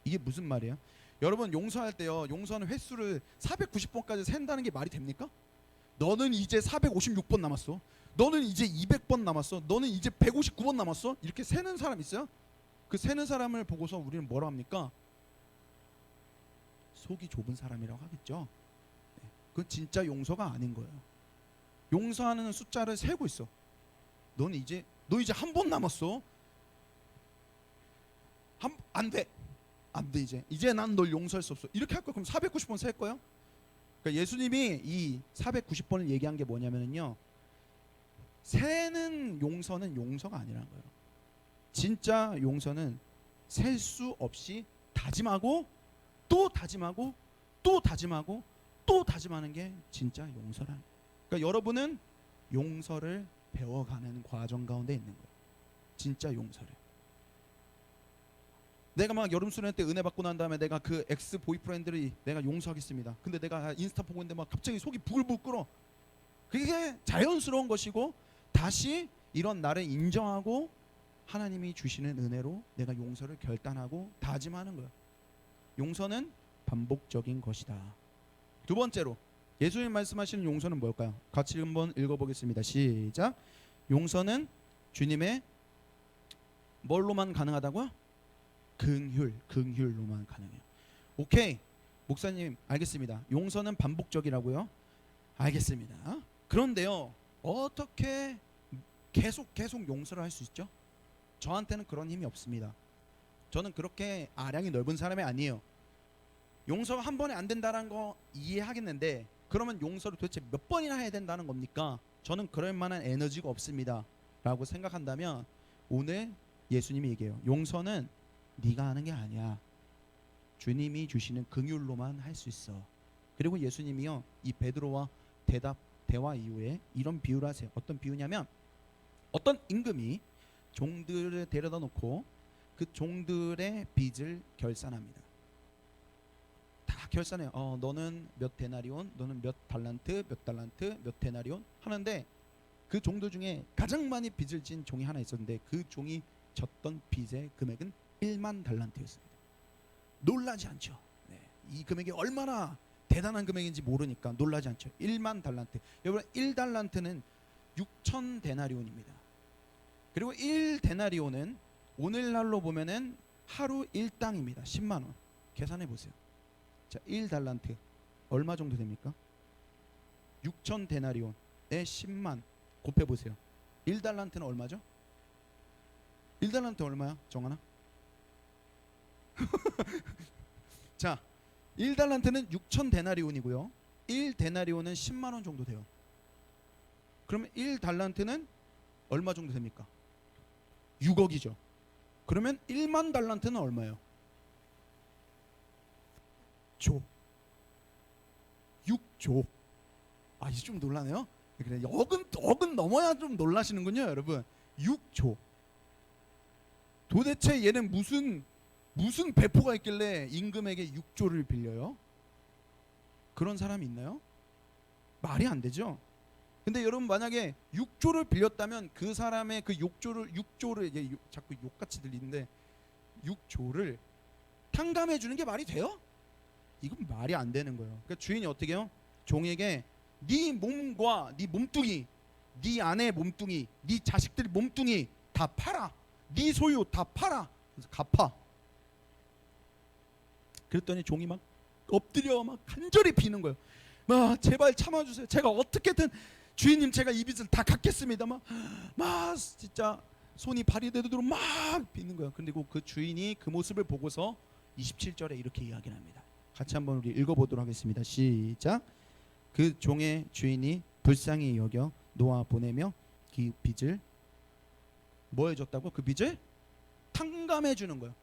이게 무슨 말이에요? 여러분 용서할 때요. 용서하는 횟수를 490번까지 센다는 게 말이 됩니까? 너는 이제 456번 남았어. 너는 이제 200번 남았어. 너는 이제 159번 남았어. 이렇게 세는 사람 있어요? 그 세는 사람을 보고서 우리는 뭐라 합니까? 속이 좁은 사람이라고 하겠죠. 그건 진짜 용서가 아닌 거예요. 용서하는 숫자를 세고 있어. 너 이제 한 번 남았어. 안 돼 이제 난 널 용서할 수 없어. 이렇게 할 거야. 그럼 490번 셀 거예요? 그러니까 예수님이 이 490번을 얘기한 게 뭐냐면요, 세는 용서는 용서가 아니라는 거예요. 진짜 용서는 셀 수 없이 다짐하고 또 다짐하고 또 다짐하고 또 다짐하는 게 진짜 용서라는 거예요. 그러니까 여러분은 용서를 배워가는 과정 가운데 있는 거예요. 진짜 용서를. 내가 막 여름 수련회 때 은혜 받고 난 다음에 내가 그 엑스 보이프렌드를 내가 용서하겠습니다. 근데 내가 인스타 보고 있는데 막 갑자기 속이 부글부글 끓어. 그게 자연스러운 것이고 다시 이런 나를 인정하고 하나님이 주시는 은혜로 내가 용서를 결단하고 다짐하는 거예요. 용서는 반복적인 것이다. 두 번째로 예수님 말씀하시는 용서는 뭘까요? 같이 한번 읽어보겠습니다. 시작. 용서는 주님의 뭘로만 가능하다고요? 긍휼로만 가능해요. 오케이, 목사님 알겠습니다. 용서는 반복적이라고요? 알겠습니다. 그런데요, 어떻게 계속 용서를 할 수 있죠? 저한테는 그런 힘이 없습니다. 저는 그렇게 아량이 넓은 사람이 아니에요. 용서가 한 번에 안 된다는 거 이해하겠는데 그러면 용서를 도대체 몇 번이나 해야 된다는 겁니까? 저는 그럴 만한 에너지가 없습니다 라고 생각한다면 오늘 예수님이 얘기해요. 용서는 네가 하는 게 아니야. 주님이 주시는 긍휼로만 할 수 있어. 그리고 예수님이요, 이 베드로와 대화 이후에 이런 비유를 하세요. 어떤 비유냐면 어떤 임금이 종들을 데려다 놓고 그 종들의 빚을 결산합니다. 다 결산해요. 너는 몇 데나리온, 너는 몇 달란트, 몇 달란트, 몇 데나리온 하는데 그 종들 중에 가장 많이 빚을 진 종이 하나 있었는데 그 종이 졌던 빚의 금액은 1만 달란트였습니다. 놀라지 않죠. 네. 이 금액이 얼마나 대단한 금액인지 모르니까 놀라지 않죠. 1만 달란트. 여러분 1달란트는 6천 데나리온입니다. 그리고 1데나리온은 오늘날로 보면은 하루 1당입니다. 10만 원. 계산해 보세요. 자, 1달란트 얼마 정도 됩니까? 6천 데나리온에 10만 곱해 보세요. 1달란트는 얼마죠? 1달란트 얼마야? 정하나? 자, 1달란트는 6천 데나리온이고요. 1데나리온은 10만 원 정도 돼요. 그러면 1달란트는 얼마 정도 됩니까? 6억이죠. 그러면 1만 달란트는 얼마예요? 조. 6조. 아, 이제 좀 놀라네요. 그래, 억은 넘어야 좀 놀라시는군요, 여러분. 6조. 도대체 얘는 무슨 배포가 있길래 임금에게 6조를 빌려요? 그런 사람이 있나요? 말이 안 되죠. 근데 여러분 만약에 6조를 빌렸다면 그 사람의 그 6조를 이게 자꾸 욕같이 들리는데 6조를 탕감해 주는 게 말이 돼요? 이건 말이 안 되는 거예요. 그러니까 주인이 어떻게 해요? 종에게 네 몸과 네 몸뚱이, 네 아내 몸뚱이, 네 자식들 몸뚱이 다 팔아. 네 소유 다 팔아. 그래서 갚아. 그랬더니 종이 막 엎드려 막 간절히 비는 거예요. 막 제발 참아주세요. 제가 어떻게든 주인님 제가 이 빚을 다 갚겠습니다. 막 진짜 손이 발이 되도록 막 비는 거예요. 그리고 그 주인이 그 모습을 보고서 27절에 이렇게 이야기를 합니다. 같이 한번 우리 읽어보도록 하겠습니다. 시작. 그 종의 주인이 불쌍히 여겨 놓아 보내며 그 빚을 뭐 해줬다고? 그 빚을 탕감해 주는 거예요.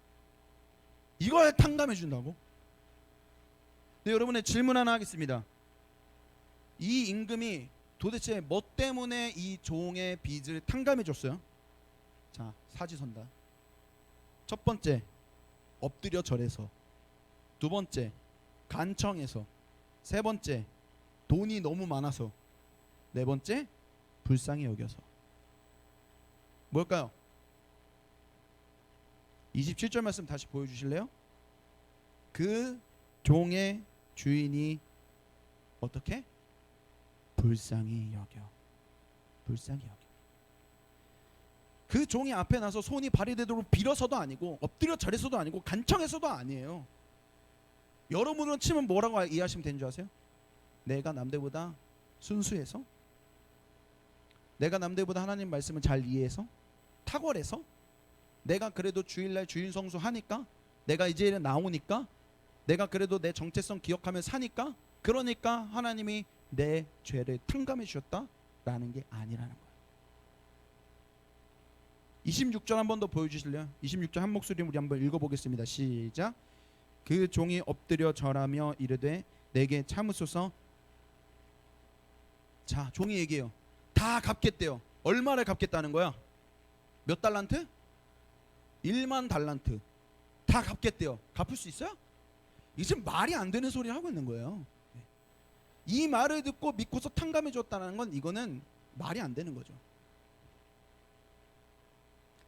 이걸 탕감해 준다고? 네, 여러분의 질문 하나 하겠습니다. 이 임금이 도대체 뭐 때문에 이 종의 빚을 탕감해 줬어요? 자, 사지선다. 첫 번째, 엎드려 절해서. 두 번째, 간청해서. 세 번째, 돈이 너무 많아서. 네 번째, 불쌍히 여겨서. 뭘까요? 27절 말씀 다시 보여주실래요? 그 종의 주인이 어떻게? 불쌍히 여겨. 불쌍히 여겨. 그 종이 앞에 나서 손이 발이 되도록 빌어서도 아니고 엎드려 절해서도 아니고 간청해서도 아니에요. 여러분은 치면 뭐라고 이해하시면 되는 줄 아세요? 내가 남들보다 순수해서, 내가 남들보다 하나님 말씀을 잘 이해해서, 탁월해서, 내가 그래도 주일날 주일성수 하니까, 내가 이제 나오니까, 내가 그래도 내 정체성 기억하며 사니까, 그러니까 하나님이 내 죄를 탕감해 주셨다라는 게 아니라는 거예요. 26절 한 번 더 보여주실래요? 26절 한 목소리 우리 한번 읽어보겠습니다. 시작. 그 종이 엎드려 절하며 이르되 내게 참으소서. 자, 종이 얘기해요. 다 갚겠대요. 얼마를 갚겠다는 거야? 몇 달란트? 1만 달란트. 다 갚겠대요. 갚을 수 있어요? 이게 지금 말이 안 되는 소리 하고 있는 거예요. 이 말을 듣고 믿고서 탕감해 줬다는 건 이거는 말이 안 되는 거죠.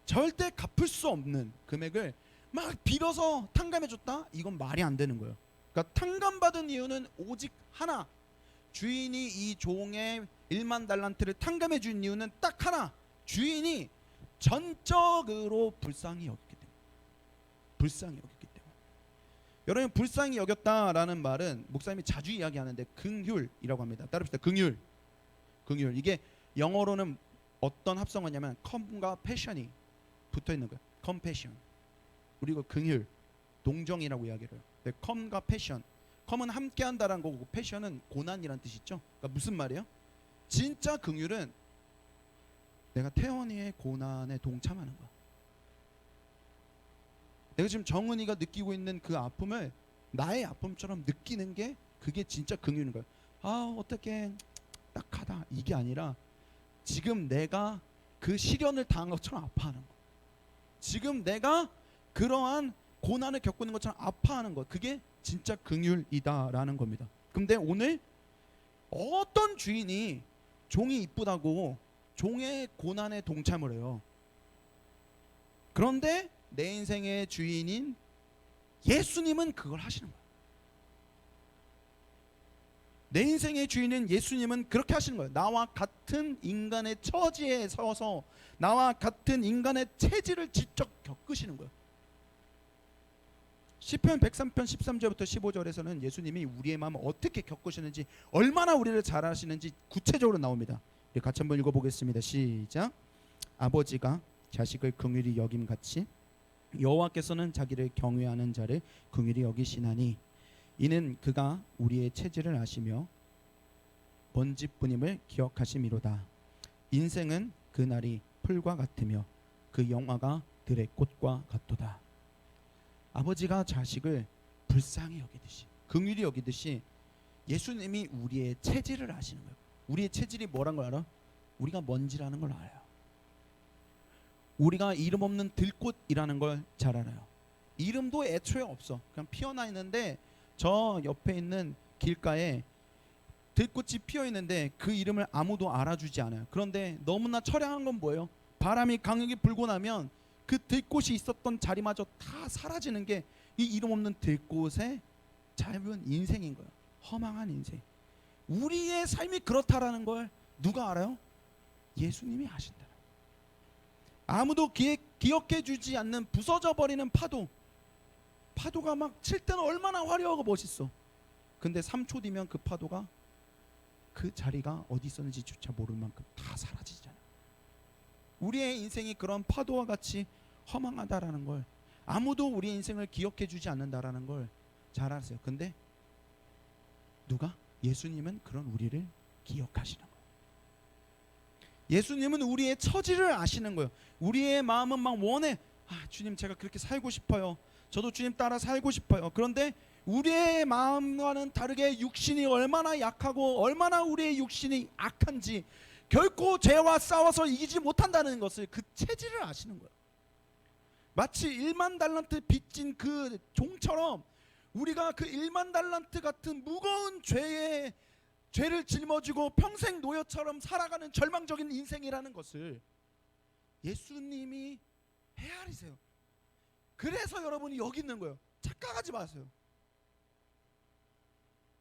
절대 갚을 수 없는 금액을 막 빌어서 탕감해 줬다? 이건 말이 안 되는 거예요. 그러니까 탕감받은 이유는 오직 하나. 주인이 이 종의 1만 달란트를 탕감해 준 이유는 딱 하나. 주인이 전적으로 불쌍히 여겼기 때문에. 불쌍히 여겼기 때문에. 여러분, 불쌍히 여겼다라는 말은 목사님이 자주 이야기하는데 긍휼이라고 합니다. 따릅시다. 긍휼. 긍휼. 이게 영어로는 어떤 합성어냐면 컴과 패션이 붙어 있는 거예요. 컴패션. 그리고 긍휼, 동정이라고 이야기를 해요. 네, 컴과 패션. 컴은 함께한다라는 거고 패션은 고난이라는 뜻이 있죠. 그러니까 무슨 말이에요? 진짜 긍휼은 내가 태원이의 고난에 동참하는 거야. 내가 지금 정은이가 느끼고 있는 그 아픔을 나의 아픔처럼 느끼는 게 그게 진짜 긍휼인 거예요. 아, 어떻게 딱하다 이게 아니라 지금 내가 그 시련을 당한 것처럼 아파하는 거. 지금 내가 그러한 고난을 겪고 있는 것처럼 아파하는 것, 그게 진짜 긍휼이다라는 겁니다. 근데 오늘 어떤 주인이 종이 이쁘다고 종의 고난에 동참을 해요. 그런데 내 인생의 주인인 예수님은 그걸 하시는 거예요. 내 인생의 주인인 예수님은 그렇게 하시는 거예요. 나와 같은 인간의 처지에 서서 나와 같은 인간의 체질을 직접 겪으시는 거예요. 시편 103편 13절부터 15절에서는 예수님이 우리의 마음을 어떻게 겪으시는지, 얼마나 우리를 잘 아시는지 구체적으로 나옵니다. 우리 같이 한번 읽어보겠습니다. 시작. 아버지가 자식을 긍휼히 여김같이 여호와께서는 자기를 경외하는 자를 긍휼히 여기시나니 이는 그가 우리의 체질을 아시며 먼지뿐임을 기억하심이로다. 인생은 그날이 풀과 같으며 그 영화가 들의 꽃과 같도다. 아버지가 자식을 불쌍히 여기듯이, 긍휼히 여기듯이 예수님이 우리의 체질을 아시는 거예요. 우리의 체질이 뭐란 걸 알아? 우리가 먼지라는 걸 알아요. 우리가 이름 없는 들꽃이라는 걸 잘 알아요. 이름도 애초에 없어. 그냥 피어나 있는데 저 옆에 있는 길가에 들꽃이 피어 있는데 그 이름을 아무도 알아주지 않아요. 그런데 너무나 처량한 건 뭐예요? 바람이 강하게 불고 나면 그 들꽃이 있었던 자리마저 다 사라지는 게 이 이름 없는 들꽃의 짧은 인생인 거예요. 허망한 인생. 우리의 삶이 그렇다라는 걸 누가 알아요? 예수님이 아신다. 아무도 기억해 주지 않는 부서져 버리는 파도가 막 칠 때는 얼마나 화려하고 멋있어. 근데 3초 뒤면 그 파도가 그 자리가 어디 있었는지조차 모를 만큼 다 사라지잖아. 우리의 인생이 그런 파도와 같이 허망하다라는 걸, 아무도 우리의 인생을 기억해 주지 않는다라는 걸 잘 아세요. 근데 누가? 예수님은 그런 우리를 기억하시는 거예요. 예수님은 우리의 처지를 아시는 거예요. 우리의 마음은 막 원해. 주님, 제가 그렇게 살고 싶어요. 저도 주님 따라 살고 싶어요. 그런데 우리의 마음과는 다르게 육신이 얼마나 약하고 얼마나 우리의 육신이 악한지, 결코 죄와 싸워서 이기지 못한다는 것을, 그 체질을 아시는 거예요. 마치 1만 달란트 빚진 그 종처럼 우리가 그 1만 달란트 같은 무거운 죄를 짊어지고 평생 노예처럼 살아가는 절망적인 인생이라는 것을 예수님이 헤아리세요. 그래서 여러분이 여기 있는 거예요. 착각하지 마세요.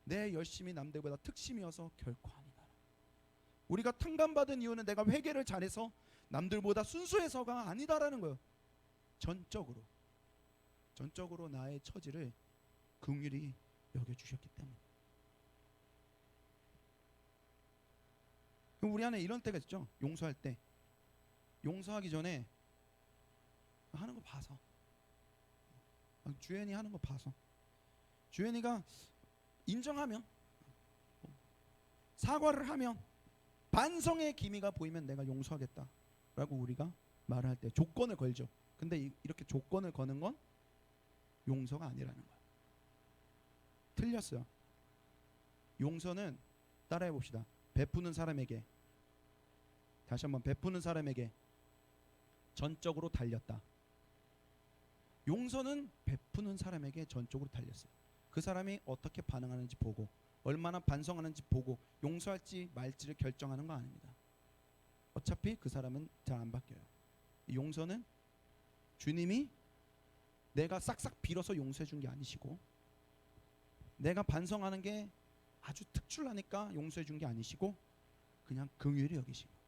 내 열심이 남들보다 특심이어서 결코 아니다. 우리가 탕감받은 이유는 내가 회개를 잘해서 남들보다 순수해서가 아니다라는 거예요. 전적으로 나의 처지를 긍휼히 여겨주셨기 때문에. 그럼 우리 안에 이런 때가 있죠. 용서할 때, 용서하기 전에 하는 거 봐서, 주연이 하는 거 봐서, 주연이가 인정하면, 사과를 하면, 반성의 기미가 보이면 내가 용서하겠다라고 우리가 말할 때 조건을 걸죠. 근데 이렇게 조건을 거는 건 용서가 아니라는 거야. 틀렸어요. 용서는, 따라해 봅시다. 베푸는 사람에게, 다시 한번, 베푸는 사람에게 전적으로 달렸다. 용서는 베푸는 사람에게 전적으로 달렸어요. 그 사람이 어떻게 반응하는지 보고, 얼마나 반성하는지 보고 용서할지 말지를 결정하는 거 아닙니다. 어차피 그 사람은 잘 안 바뀌어요. 용서는 주님이 내가 싹싹 빌어서 용서해 준 게 아니시고, 내가 반성하는 게 아주 특출나니까 용서해 준 게 아니시고, 그냥 긍휼히 여기신 거예요.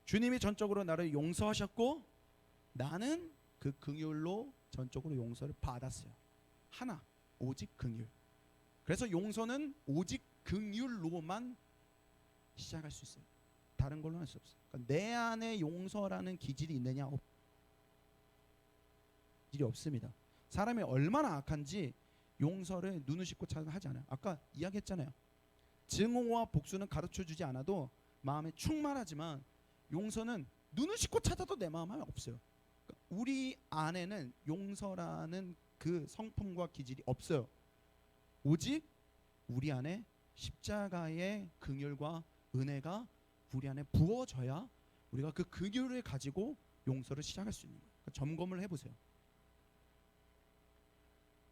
주님이 전적으로 나를 용서하셨고, 나는 그 긍휼로 전적으로 용서를 받았어요. 하나, 오직 긍휼. 그래서 용서는 오직 긍휼로만 시작할 수 있어요. 다른 걸로 할 수 없어요. 그러니까 내 안에 용서라는 기질이 있느냐? 기질이 없습니다. 사람이 얼마나 악한지 용서를 눈을 씻고 하지 않아요. 아까 이야기했잖아요. 증오와 복수는 가르쳐주지 않아도 마음에 충만하지만, 용서는 눈을 씻고 찾아도 내 마음 안에 없어요. 그러니까 우리 안에는 용서라는 그 성품과 기질이 없어요. 오직 우리 안에 십자가의 긍휼과 은혜가 우리 안에 부어져야 우리가 그 긍휼을 가지고 용서를 시작할 수 있는 거예요. 그러니까 점검을 해보세요.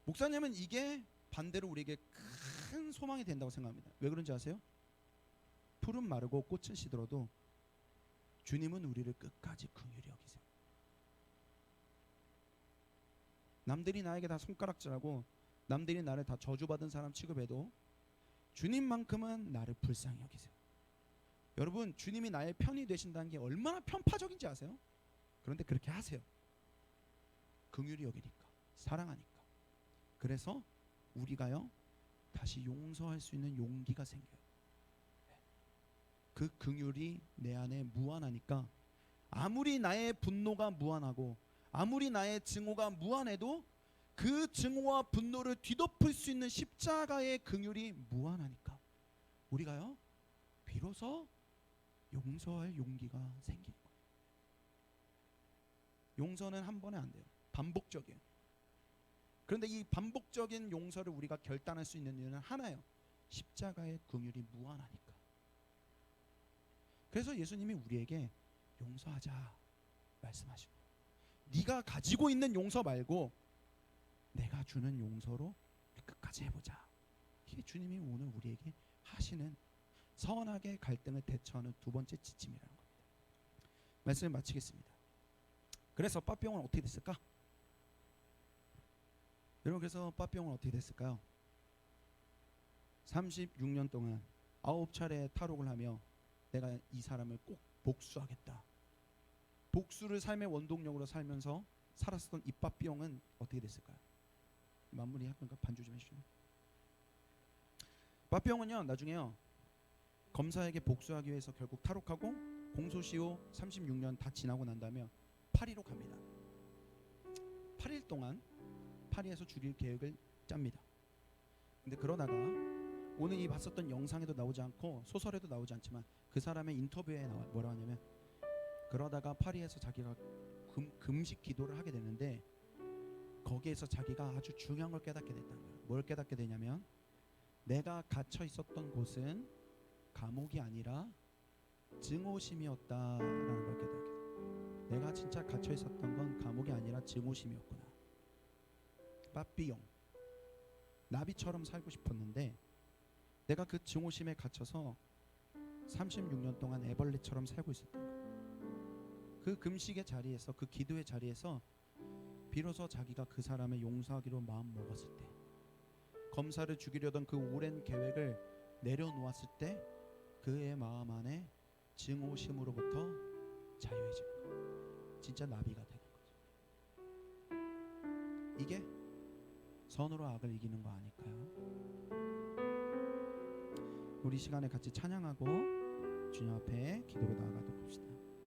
목사님은 이게 반대로 우리에게 큰 소망이 된다고 생각합니다. 왜 그런지 아세요? 풀은 마르고 꽃은 시들어도 주님은 우리를 끝까지 긍휼히 여기세요. 남들이 나에게 다 손가락질하고 남들이 나를 다 저주받은 사람 취급해도 주님만큼은 나를 불쌍히 여기세요. 여러분, 주님이 나의 편이 되신다는 게 얼마나 편파적인지 아세요? 그런데 그렇게 하세요. 긍휼히 여기니까, 사랑하니까. 그래서 우리가요 다시 용서할 수 있는 용기가 생겨요. 그 긍휼이 내 안에 무한하니까 아무리 나의 분노가 무한하고 아무리 나의 증오가 무한해도 그 증오와 분노를 뒤덮을 수 있는 십자가의 긍휼이 무한하니까 우리가요 비로소 용서할 용기가 생기는 거예요. 용서는 한 번에 안 돼요. 반복적이에요. 그런데 이 반복적인 용서를 우리가 결단할 수 있는 이유는 하나예요. 십자가의 긍휼이 무한하니까. 그래서 예수님이 우리에게 용서하자 말씀하시고, 네가 가지고 있는 용서 말고 내가 주는 용서로 끝까지 해보자. 이게 주님이 오늘 우리에게 하시는 선하게 갈등을 대처하는 두 번째 지침이라는 겁니다. 말씀을 마치겠습니다. 그래서 빠삐용은 어떻게 됐을까? 여러분, 그래서 빠삐용은 어떻게 됐을까요? 36년 동안 9차례 탈옥을 하며 내가 이 사람을 꼭 복수하겠다. 복수를 삶의 원동력으로 살면서 살았었던 이 빠삐용은 어떻게 됐을까요? 마무리할 거니까 반주 좀 해주시죠. 빠삐용은요 나중에요 검사에게 복수하기 위해서 결국 탈옥하고 공소시효 36년 다 지나고 난 다음에 파리로 갑니다. 8일 동안 파리에서 죽일 계획을 짭니다. 근데 그러다가 오늘 이 봤었던 영상에도 나오지 않고 소설에도 나오지 않지만 그 사람의 인터뷰에 뭐라 하냐면, 그러다가 파리에서 자기가 금식 기도를 하게 되는데 거기에서 자기가 아주 중요한 걸 깨닫게 됐다는 거예요. 뭘 깨닫게 되냐면, 내가 갇혀 있었던 곳은 감옥이 아니라 증오심이었다라는 걸 깨닫게 돼요. 내가 진짜 갇혀 있었던 건 감옥이 아니라 증오심이었구나. 빠삐용, 나비처럼 살고 싶었는데 내가 그 증오심에 갇혀서 36년 동안 애벌레처럼 살고 있었던 거예요. 그 금식의 자리에서, 그 기도의 자리에서 비로소 자기가 그 사람을 용서하기로 마음 먹었을 때, 검사를 죽이려던 그 오랜 계획을 내려놓았을 때 그의 마음 안에 증오심으로부터 자유해지는 거예요. 진짜 나비가 되는 거죠. 이게 선으로 악을 이기는 거 아닐까요? 우리 시간에 같이 찬양하고 주님 앞에 기도로 나아가도록 합시다.